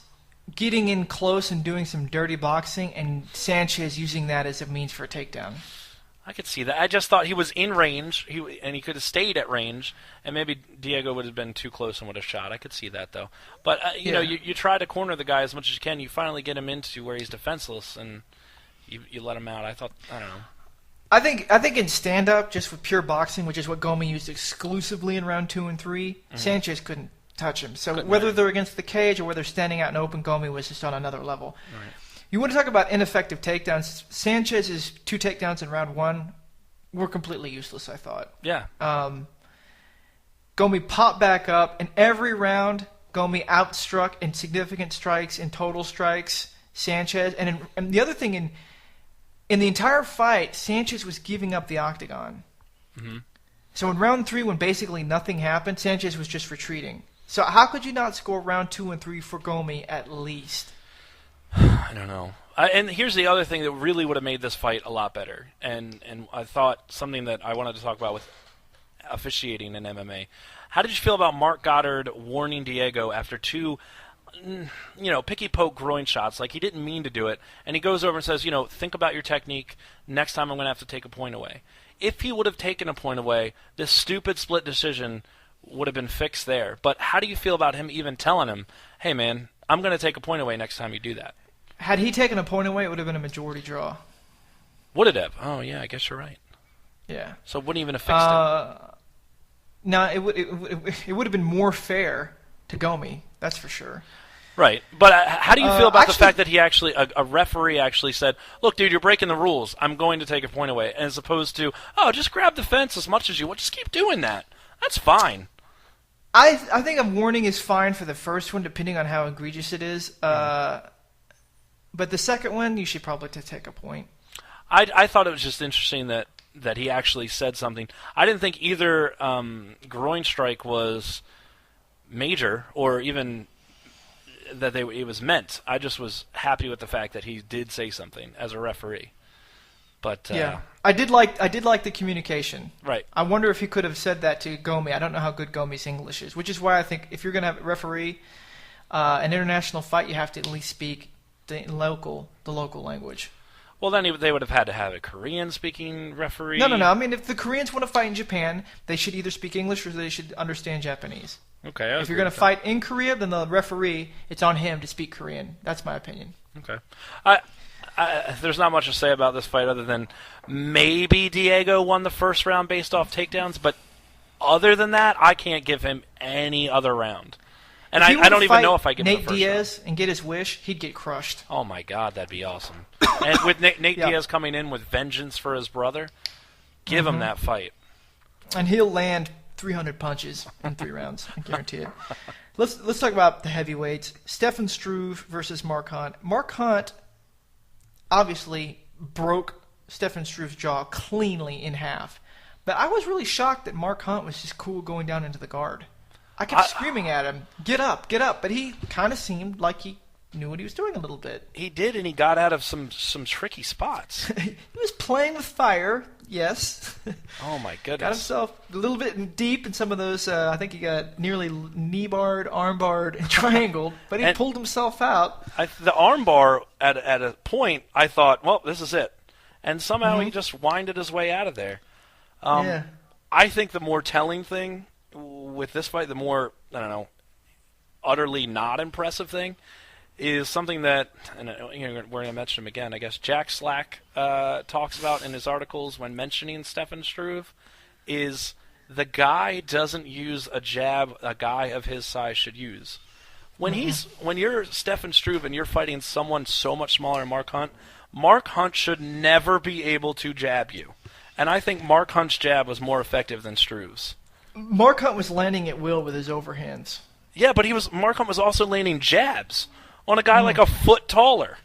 getting in close and doing some dirty boxing, and Sanchez using that as a means for a takedown. I could see that. I just thought he was in range, and he could have stayed at range, and maybe Diego would have been too close and would have shot. I could see that, though. But, you try to corner the guy as much as you can. You finally get him into where he's defenseless, and you let him out. I don't know. I think in stand-up, just with pure boxing, which is what Gomi used exclusively in round 2 and 3, Sanchez couldn't touch him. So whether they're against the cage or whether standing out in open, Gomi was just on another level. Right. You want to talk about ineffective takedowns? Sanchez's 2 takedowns in round 1 were completely useless, I thought. Yeah. Gomi popped back up, and every round, Gomi outstruck in significant strikes, in total strikes, Sanchez. And the other thing, in the entire fight, Sanchez was giving up the octagon. Mm-hmm. So in round 3, when basically nothing happened, Sanchez was just retreating. So how could you not score round 2 and 3 for Gomi at least? I don't know. And here's the other thing that really would have made this fight a lot better. And I thought something that I wanted to talk about with officiating in MMA. How did you feel about Mark Goddard warning Diego after 2, picky poke groin shots? Like, he didn't mean to do it. And he goes over and says, think about your technique. Next time I'm going to have to take a point away. If he would have taken a point away, this stupid split decision would have been fixed there. But how do you feel about him even telling him, hey, man, I'm going to take a point away next time you do that? Had he taken a point away, it would have been a majority draw. Would it have? Oh, yeah, I guess you're right. Yeah. So it wouldn't even have fixed it? No, it would have been more fair to Gomi, that's for sure. Right. But how do you feel about the fact that he actually, a referee actually said, look, dude, you're breaking the rules. I'm going to take a point away. As opposed to, just grab the fence as much as you want. Just keep doing that. That's fine. I think a warning is fine for the first one, depending on how egregious it is. But the second one, you should probably take a point. I thought it was just interesting that he actually said something. I didn't think either groin strike was major or even that it was meant. I just was happy with the fact that he did say something as a referee. But yeah, I did like the communication. Right. I wonder if he could have said that to Gomi. I don't know how good Gomi's English is, which is why I think if you're going to have a referee, An international fight, you have to at least speak the local language. Well, then they would have had to have a Korean-speaking referee. No. I mean, if the Koreans want to fight in Japan, they should either speak English or they should understand Japanese. Okay. If you're going to fight in Korea, then the referee, it's on him to speak Korean. That's my opinion. Okay. There's not much to say about this fight other than maybe Diego won the first round based off takedowns, but other than that, I can't give him any other round. And I don't even know if I give him the first Nate Diaz round. and get his wish, he'd get crushed. Oh, my God, that'd be awesome. And with Nate Diaz coming in with vengeance for his brother, give him that fight. And he'll land 300 punches in 3 rounds. I guarantee it. Let's talk about the heavyweights. Stefan Struve versus Mark Hunt. Mark Hunt obviously broke Stefan Struve's jaw cleanly in half. But I was really shocked that Mark Hunt was just cool going down into the guard. I kept screaming at him, get up, but he kind of seemed like he knew what he was doing a little bit. He did, and he got out of some tricky spots. He was playing with fire, yes. Oh, my goodness. Got himself a little bit deep in some of those, I think he got nearly knee-barred, arm-barred, and triangled, but he pulled himself out. The armbar, at a point, I thought, well, this is it. And somehow he just winded his way out of there. I think the more telling thing with this fight, the more, utterly not impressive thing, is something that, and we're going to mention him again, I guess Jack Slack talks about in his articles when mentioning Stefan Struve, is the guy doesn't use a jab a guy of his size should use. When you're Stefan Struve and you're fighting someone so much smaller than Mark Hunt should never be able to jab you. And I think Mark Hunt's jab was more effective than Struve's. Mark Hunt was landing at will with his overhands. Yeah, but Mark Hunt was also landing jabs on a guy like a foot taller.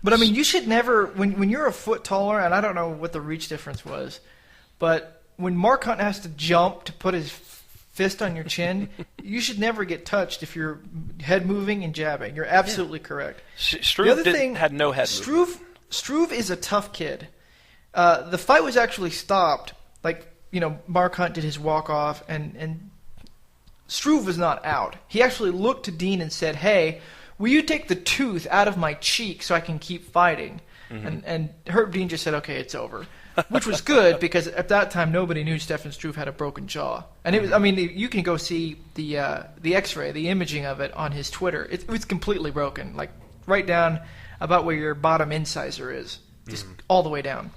But I mean, you should never, when you're a foot taller, and I don't know what the reach difference was, but when Mark Hunt has to jump to put his fist on your chin, you should never get touched if you're head moving and jabbing. You're absolutely correct. Struve had no head movement. Struve is a tough kid. The fight was actually stopped. Mark Hunt did his walk-off, and Struve was not out. He actually looked to Dean and said, hey, will you take the tooth out of my cheek so I can keep fighting? And Herb Dean just said, okay, it's over. Which was good, because at that time, nobody knew Stefan Struve had a broken jaw. And it was, you can go see the x-ray, the imaging of it on his Twitter. It was completely broken, like right down about where your bottom incisor is, just all the way down.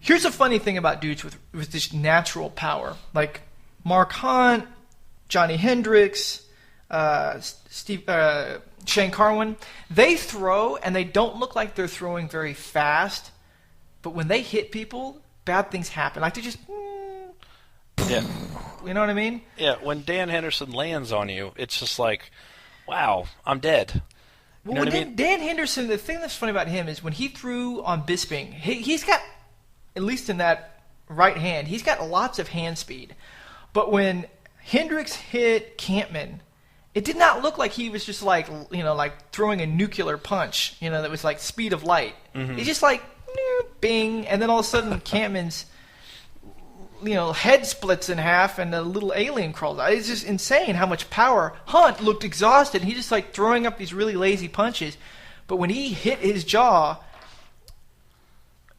Here's a funny thing about dudes with this natural power, like Mark Hunt, Johnny Hendricks, Shane Carwin. They throw, and they don't look like they're throwing very fast, but when they hit people, bad things happen. Like they just, yeah, you know what I mean? Yeah. When Dan Henderson lands on you, it's just like, wow, I'm dead. You know what I mean? Dan Henderson, the thing that's funny about him is when he threw on Bisping, he's got, at least in that right hand, he's got lots of hand speed. But when Hendricks hit Campman, it did not look like he was just like throwing a nuclear punch, that was like speed of light. He's just like, bing, and then all of a sudden Campman's, head splits in half and a little alien crawls out. It's just insane how much power. Hunt looked exhausted. He just like throwing up these really lazy punches. But when he hit his jaw,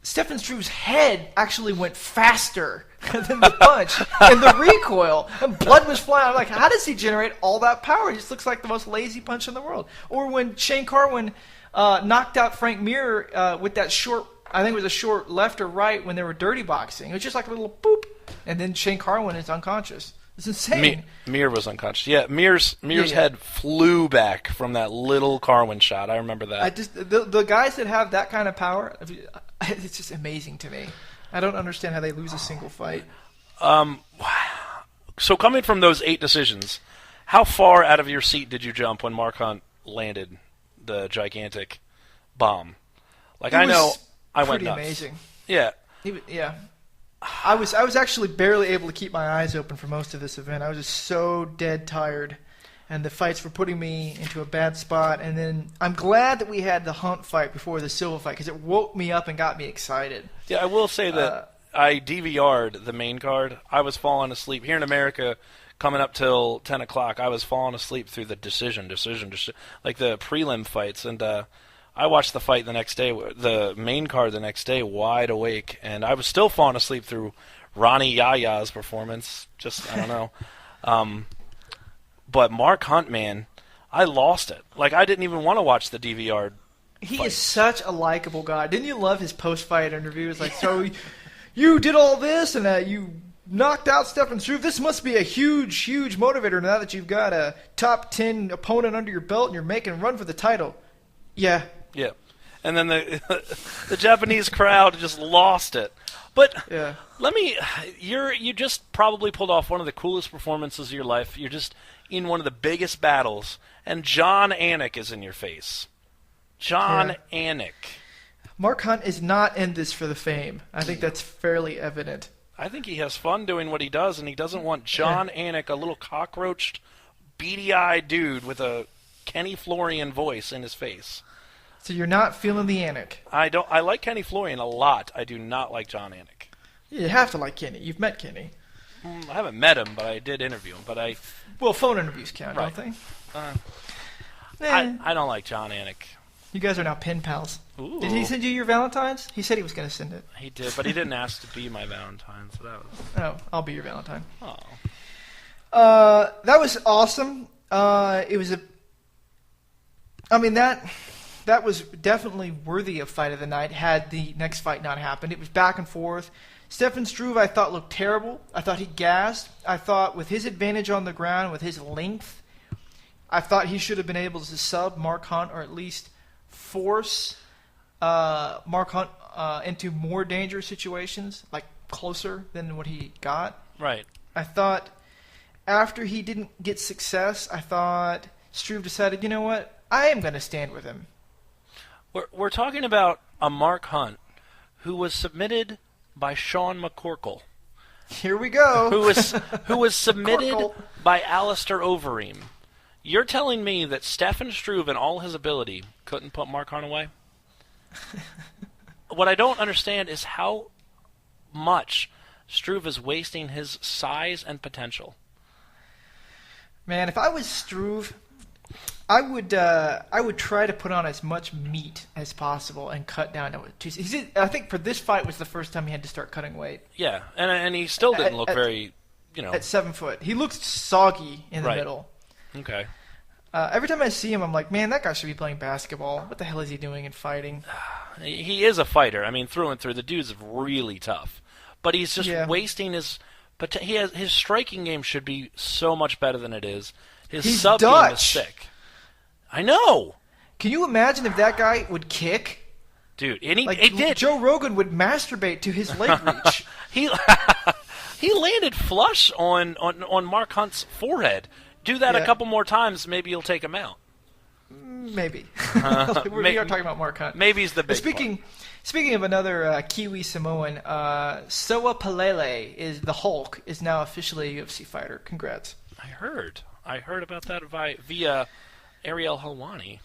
Stefan Struve's head actually went faster than the punch and the recoil, and blood was flying. I'm like, how does he generate all that power? It just looks like the most lazy punch in the world. Or when Shane Carwin knocked out Frank Mir with that short, I think it was a short left or right when they were dirty boxing. It was just like a little boop, and then Shane Carwin is unconscious. It's insane. Mir was unconscious. Yeah, Mir's head flew back from that little Carwin shot. I remember that. The guys that have that kind of power, it's just amazing to me. I don't understand how they lose a single fight. So coming from those 8 decisions, how far out of your seat did you jump when Mark Hunt landed the gigantic bomb? Like, I know I went nuts. Amazing. Yeah. Yeah. I was actually barely able to keep my eyes open for most of this event. I was just so dead tired, and the fights were putting me into a bad spot. And then I'm glad that we had the Hunt fight before the Silva fight, because it woke me up and got me excited. Yeah, I will say that I DVR'd the main card. I was falling asleep here in America. Coming up till 10 o'clock, I was falling asleep through the decision, like the prelim fights, and I watched the fight the next day, the main card the next day, wide awake, and I was still falling asleep through Ronnie Yaya's performance. Just, I don't know. But Mark Hunt, man, I lost it. Like, I didn't even want to watch the DVR. He is such a likable guy. Didn't you love his post-fight interview? It's like, so you did all this, and you knocked out Stefan Struve. This must be a huge, huge motivator now that you've got a top 10 opponent under your belt and you're making a run for the title. Yeah. Yeah. And then the Japanese crowd just lost it. But yeah. You just probably pulled off one of the coolest performances of your life. You're just in one of the biggest battles, and John Anik is in your face. John Anik. Mark Hunt is not in this for the fame. I think that's fairly evident. I think he has fun doing what he does, and he doesn't want John Anik, a little cockroached, beady-eyed dude with a Kenny Florian voice in his face. So you're not feeling the Anik. I like Kenny Florian a lot. I do not like John Anik. You have to like Kenny. You've met Kenny. I haven't met him, but I did interview him. Well, phone interviews count, right. Don't they? I don't like John Anik. You guys are now pen pals. Ooh. Did he send you your Valentine's? He said he was going to send it. He did, but he didn't ask to be my Valentine, so that was... Oh, I'll be your Valentine. Oh. That was awesome. It was that was definitely worthy of fight of the night had the next fight not happened. It was back and forth. Stefan Struve, I thought, looked terrible. I thought he gassed. I thought with his advantage on the ground, with his length, I thought he should have been able to sub Mark Hunt or at least force Mark Hunt into more dangerous situations, like closer than what he got. Right. I thought after he didn't get success, I thought Struve decided, you know what, I am going to stand with him. We're talking about a Mark Hunt who was submitted by Sean McCorkle. Here we go. Who was submitted by Alistair Overeem. You're telling me that Stefan Struve, in all his ability, couldn't put Mark Hunt away? What I don't understand is how much Struve is wasting his size and potential. Man, if I was Struve, I would try to put on as much meat as possible and cut down to it. I think for this fight was the first time he had to start cutting weight. Yeah, and he still didn't look very, At 7 foot. He looked soggy in the middle. Okay. Every time I see him, I'm like, man, that guy should be playing basketball. What the hell is he doing in fighting? He is a fighter. I mean, through and through. The dude's really tough. But he's just wasting his... But his striking game should be so much better than it is. His sub game is sick. I know. Can you imagine if that guy would kick? Dude, and he did. Joe Rogan would masturbate to his leg reach. He landed flush on Mark Hunt's forehead. Do that a couple more times, maybe you'll take him out. Maybe. We are talking about Mark Hunt. Maybe he's the big Speaking of another Kiwi Samoan, Soa Palele the Hulk is now officially a UFC fighter. Congrats. I heard about that via Ariel Helwani.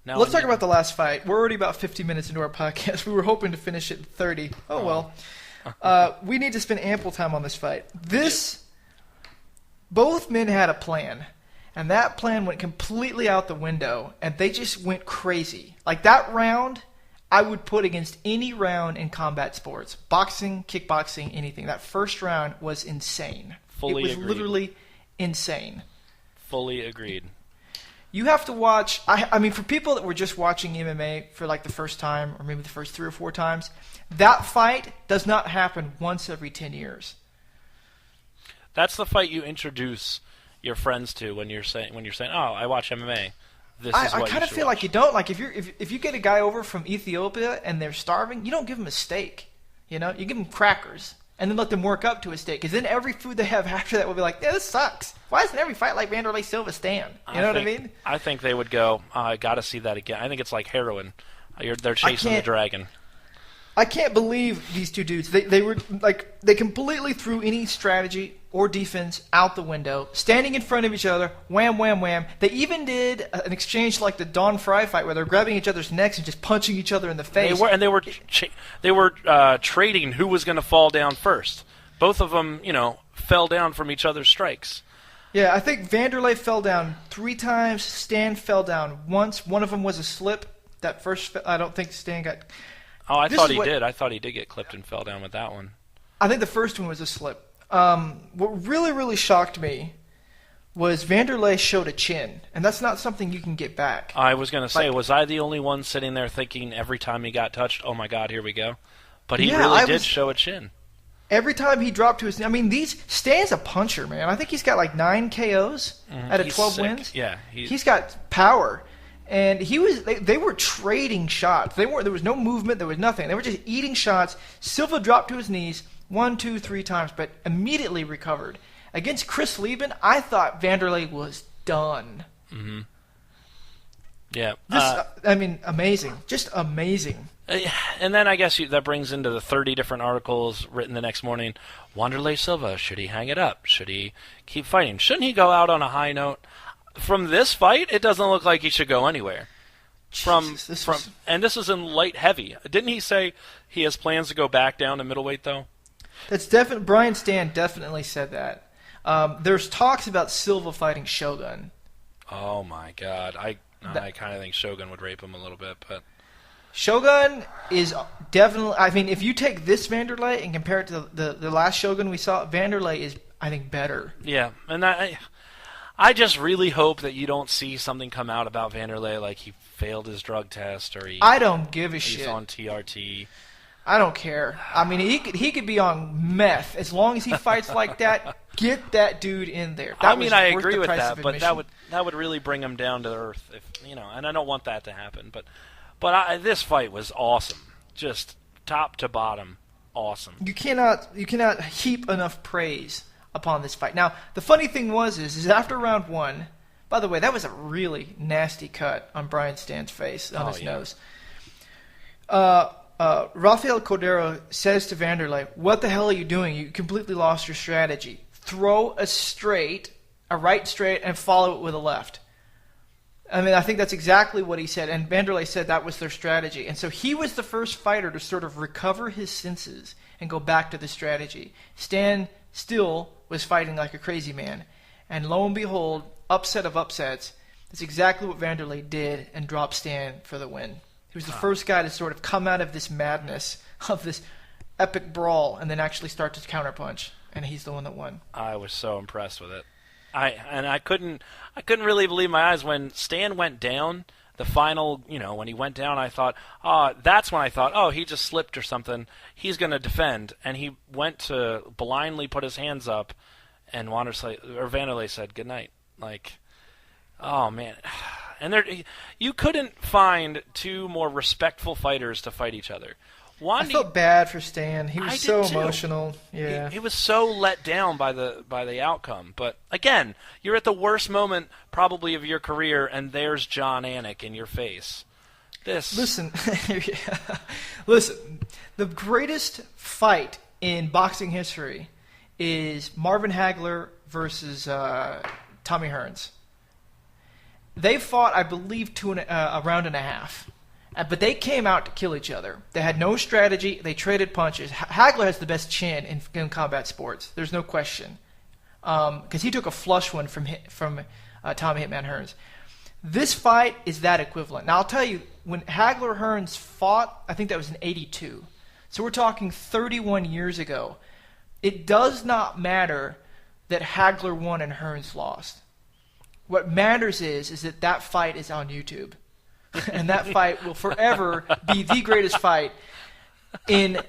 Now Let's talk about the last fight. We're already about 50 minutes into our podcast. We were hoping to finish it in 30. Oh well. We need to spend ample time on this fight. Both men had a plan, and that plan went completely out the window, and they just went crazy. Like that round, I would put against any round in combat sports. Boxing, kickboxing, anything. That first round was insane. It was literally insane. Fully agreed. You have to watch... I mean, for people that were just watching MMA for like the first time, or maybe the first 3 or 4 times, that fight does not happen once every 10 years. That's the fight you introduce your friends to when you're saying, "Oh, I watch MMA." I kind of feel like you don't. Like if you get a guy over from Ethiopia and they're starving, you don't give them a steak. You know, you give them crackers and then let them work up to a steak. Because then every food they have after that will be like, yeah, this sucks. Why doesn't every fight like Wanderlei Silva stand? You know what I mean? I think they would go, I got to see that again. I think it's like heroin. They're chasing the dragon. I can't believe these two dudes. They were like, they completely threw any strategy or defense out the window, standing in front of each other, wham, wham, wham. They even did an exchange like the Don Fry fight where they're grabbing each other's necks and just punching each other in the face. They were trading who was going to fall down first. Both of them, fell down from each other's strikes. Yeah, I think Wanderlei fell down 3 times. Stan fell down once. One of them was a slip. That first, I don't think Stan got. Oh, I thought he did. I thought he did get clipped and fell down with that one. I think the first one was a slip. What really, really shocked me was Wanderlei showed a chin, and that's not something you can get back. I was going to say, was I the only one sitting there thinking every time he got touched, oh my God, here we go? But he really did show a chin. Every time he dropped to his knee, I mean, Stan's a puncher, man. I think he's got like 9 KOs out of 12 wins. Yeah, he's got power. And they were trading shots. There was no movement. There was nothing. They were just eating shots. Silva dropped to his knees 1, 2, 3 times, but immediately recovered. Against Chris Lieben, I thought Wanderlei was done. Mm-hmm. Yeah. Amazing. Just amazing. And then I guess that brings into the 30 different articles written the next morning. Wanderlei Silva, should he hang it up? Should he keep fighting? Shouldn't he go out on a high note? From this fight, it doesn't look like he should go anywhere. And this was in light heavy. Didn't he say he has plans to go back down to middleweight, though? That's definitely. Brian Stan definitely said that. There's talks about Silva fighting Shogun. Oh my God! I kind of think Shogun would rape him a little bit, but Shogun is definitely. I mean, if you take this Wanderlei and compare it to the last Shogun we saw, Wanderlei is, I think, better. Yeah, and I just really hope that you don't see something come out about Wanderlei like he failed his drug test or I don't give a shit. He's on TRT. I don't care. I mean, he could be on meth as long as he fights like that. Get that dude in there. I agree with that, but that would really bring him down to earth, and I don't want that to happen. But this fight was awesome, just top to bottom, awesome. You cannot heap enough praise upon this fight. Now, the funny thing is after round 1, by the way, that was a really nasty cut on Brian Stan's face, on his nose. Rafael Cordero says to Wanderlei, "What the hell are you doing? You completely lost your strategy. Throw a right straight, and follow it with a left." I mean, I think that's exactly what he said, and Wanderlei said that was their strategy. And so he was the first fighter to sort of recover his senses and go back to the strategy. Stan still was fighting like a crazy man. And lo and behold, upset of upsets, that's exactly what Wanderlei did and dropped Stan for the win. He was the first guy to sort of come out of this madness of this epic brawl and then actually start to counterpunch. And he's the one that won. I was so impressed with it. I couldn't really believe my eyes when Stan went down. The final, when he went down, I thought, that's when I thought, he just slipped or something. He's going to defend, and he went to blindly put his hands up, and Wanderlei said goodnight. Like, oh man, and you couldn't find 2 more respectful fighters to fight each other. I felt bad for Stan. He was so emotional. Yeah, he was so let down by the outcome. But again, you're at the worst moment probably of your career, and there's John Anik in your face. Listen. The greatest fight in boxing history is Marvin Hagler versus Tommy Hearns. They fought, I believe, a round and a half. But they came out to kill each other. They had no strategy. They traded punches. Hagler has the best chin in combat sports. There's no question. Because he took a flush one from Tommy Hitman Hearns. This fight is that equivalent. Now, I'll tell you, when Hagler-Hearns fought, I think that was in 82. So we're talking 31 years ago. It does not matter that Hagler won and Hearns lost. What matters is that fight is on YouTube. And that fight will forever be the greatest fight in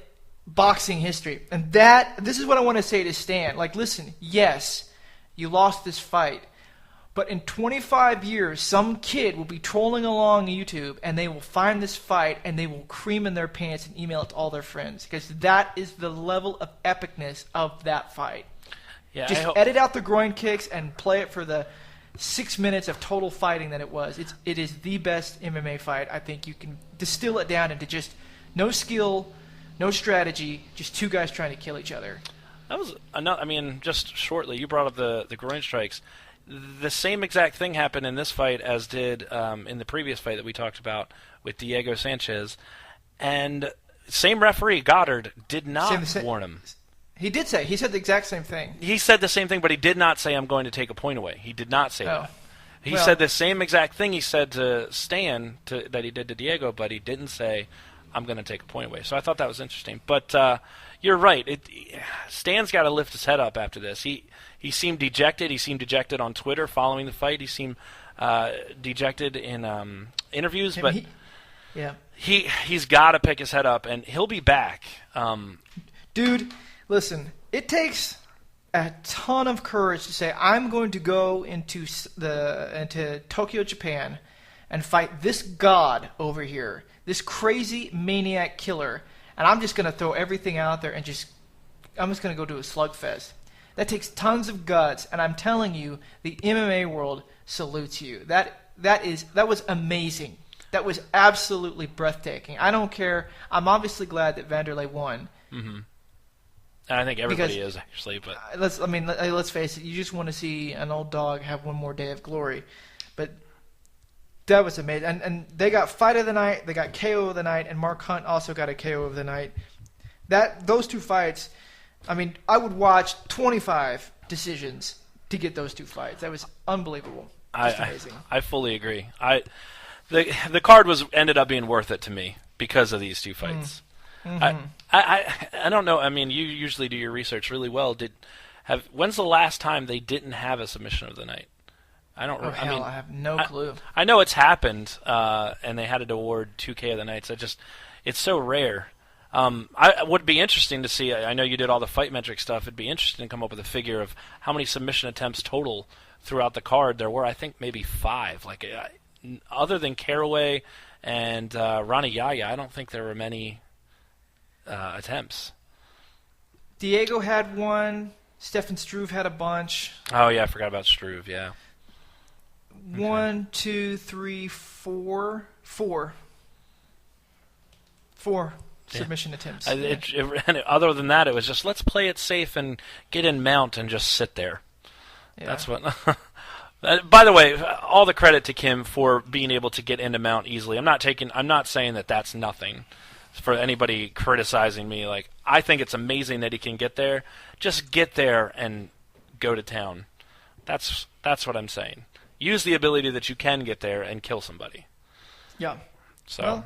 boxing history. And this is what I want to say to Stan. Like, listen, yes, you lost this fight. But in 25 years, some kid will be trolling along YouTube, and they will find this fight, and they will cream in their pants and email it to all their friends. Because that is the level of epicness of that fight. Yeah, just edit out the groin kicks and play it for the 6 minutes of total fighting that it was. It is the best MMA fight. I think you can distill it down into just no skill, no strategy, just two guys trying to kill each other. That was another. I mean, just shortly, you brought up the groin strikes. The same exact thing happened in this fight as did in the previous fight that we talked about with Diego Sanchez, and same referee Goddard did not warn him. He said the exact same thing. He said the same thing, but he did not say, "I'm going to take a point away." He did not say that. He said the same exact thing he said to Stan that he did to Diego, but he didn't say, "I'm going to take a point away." So I thought that was interesting. But you're right. Stan's got to lift his head up after this. He seemed dejected. He seemed dejected on Twitter following the fight. He seemed dejected in interviews. He's got to pick his head up, and he'll be back. Dude, listen, it takes a ton of courage to say, I'm going to go into Tokyo, Japan, and fight this god over here, this crazy maniac killer, and I'm just going to throw everything out there and I'm just going to go do a slugfest. That takes tons of guts, and I'm telling you, the MMA world salutes you. That was amazing. That was absolutely breathtaking. I don't care. I'm obviously glad that Wanderlei won. Mm-hmm. I think everybody is, actually. But let's face it. You just want to see an old dog have one more day of glory. But that was amazing. And they got fight of the night. They got KO of the night. And Mark Hunt also got a KO of the night. Those two fights, I would watch 25 decisions to get those two fights. That was unbelievable. Amazing. I fully agree. The card ended up being worth it to me because of these two fights. Mm-hmm. I don't know. You usually do your research really well. When's the last time they didn't have a submission of the night? I don't. I have no clue. I know it's happened, and they had to award 2K of the nights. It's so rare. I would be interesting to see. I know you did all the fight metric stuff. It'd be interesting to come up with a figure of how many submission attempts total throughout the card there were. I think maybe 5. Other than Caraway and Ronnie Yaya, I don't think there were many attempts. Diego had one. Stefan Struve had a bunch. Oh, yeah, I forgot about Struve, yeah. 1, 2, 3, 4. 4 submission attempts. Other than that, it was just, let's play it safe and get in mount and just sit there. Yeah. That's what... By the way, all the credit to Kim for being able to get into mount easily. I'm not saying that that's nothing for anybody criticizing me. I think it's amazing that he can get there. Just get there and go to town. That's what I'm saying. Use the ability that you can get there and kill somebody. Yeah. So. Well,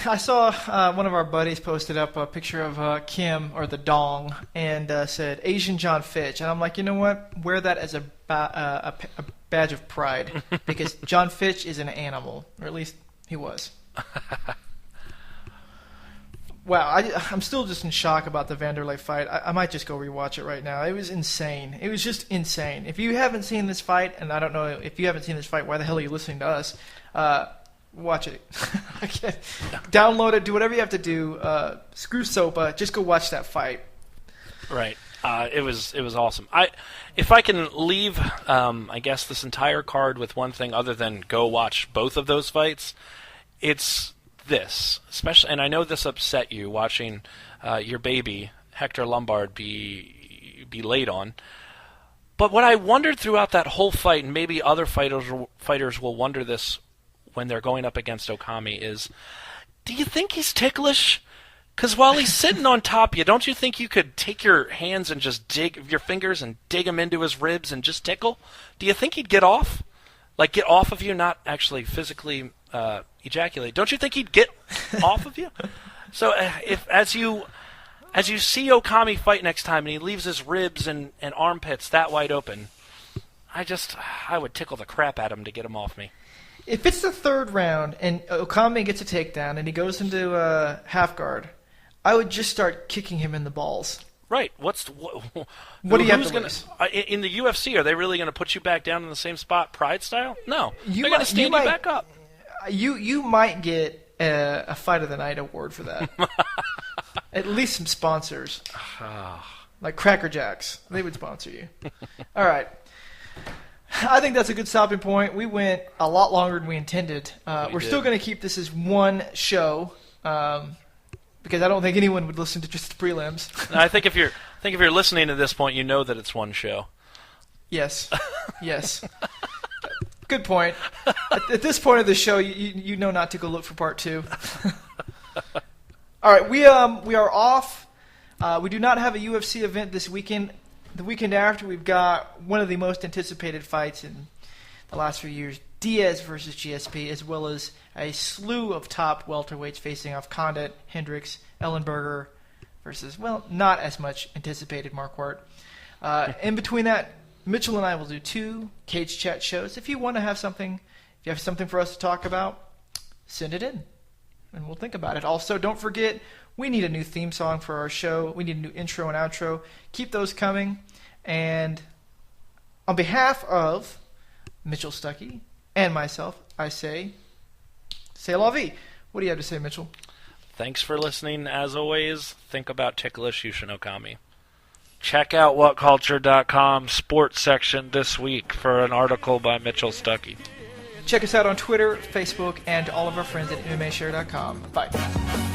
I saw one of our buddies posted up a picture of Kim, or the Dong, and said Asian John Fitch. And I'm like, you know what? Wear that as a badge of pride, because John Fitch is an animal, or at least he was. Wow, I'm still just in shock about the Wanderlei fight. I might just go rewatch it right now. It was insane. It was just insane. If you haven't seen this fight, and I don't know if you haven't seen this fight, why the hell are you listening to us? Watch it. Download it. Do whatever you have to do. Screw SOPA. Just go watch that fight. Right. It was awesome. If I can leave, I guess, this entire card with one thing other than go watch both of those fights, it's this. Especially, and I know this upset you watching your baby Hector Lombard be laid on. But what I wondered throughout that whole fight, and maybe other fighters will wonder this when they're going up against Okami, is, do you think he's ticklish? Because while he's sitting on top of you, don't you think you could take your hands and just dig your fingers and dig him into his ribs and just tickle? Do you think he'd get off? Get off of you, not actually physically ejaculate. Don't you think he'd get off of you? So if as you see Okami fight next time and he leaves his ribs and armpits that wide open, I would tickle the crap out of him to get him off me. If it's the third round and Okami gets a takedown and he goes into half guard, I would just start kicking him in the balls. Right. What do you have to lose? In the UFC, are they really going to put you back down in the same spot, Pride style? No. They're going to stand you back up. You might get a Fight of the Night award for that. At least some sponsors. Like Cracker Jacks. They would sponsor you. All right. I think that's a good stopping point. We went a lot longer than we intended. We're still going to keep this as one show. because I don't think anyone would listen to just the prelims. I think if you're listening to this point, you know that it's one show. Yes. Good point. At this point of the show, you know not to go look for part 2. All right, we are off. We do not have a UFC event this weekend. The weekend after, we've got one of the most anticipated fights in the last few years, Diaz versus GSP, as well as a slew of top welterweights facing off Condit, Hendricks, Ellenberger versus, well, not as much anticipated Marquardt. In between that, Mitchell and I will do 2 Cage Chat shows. If you want to have something, if you have something for us to talk about, send it in, and we'll think about it. Also, don't forget, we need a new theme song for our show. We need a new intro and outro. Keep those coming. And on behalf of Mitchell Stuckey and myself, I say la vie. What do you have to say, Mitchell? Thanks for listening. As always, think about ticklish Yushin Okami. Check out whatculture.com sports section this week for an article by Mitchell Stuckey. Check us out on Twitter, Facebook, and all of our friends at MMAshare.com. Bye.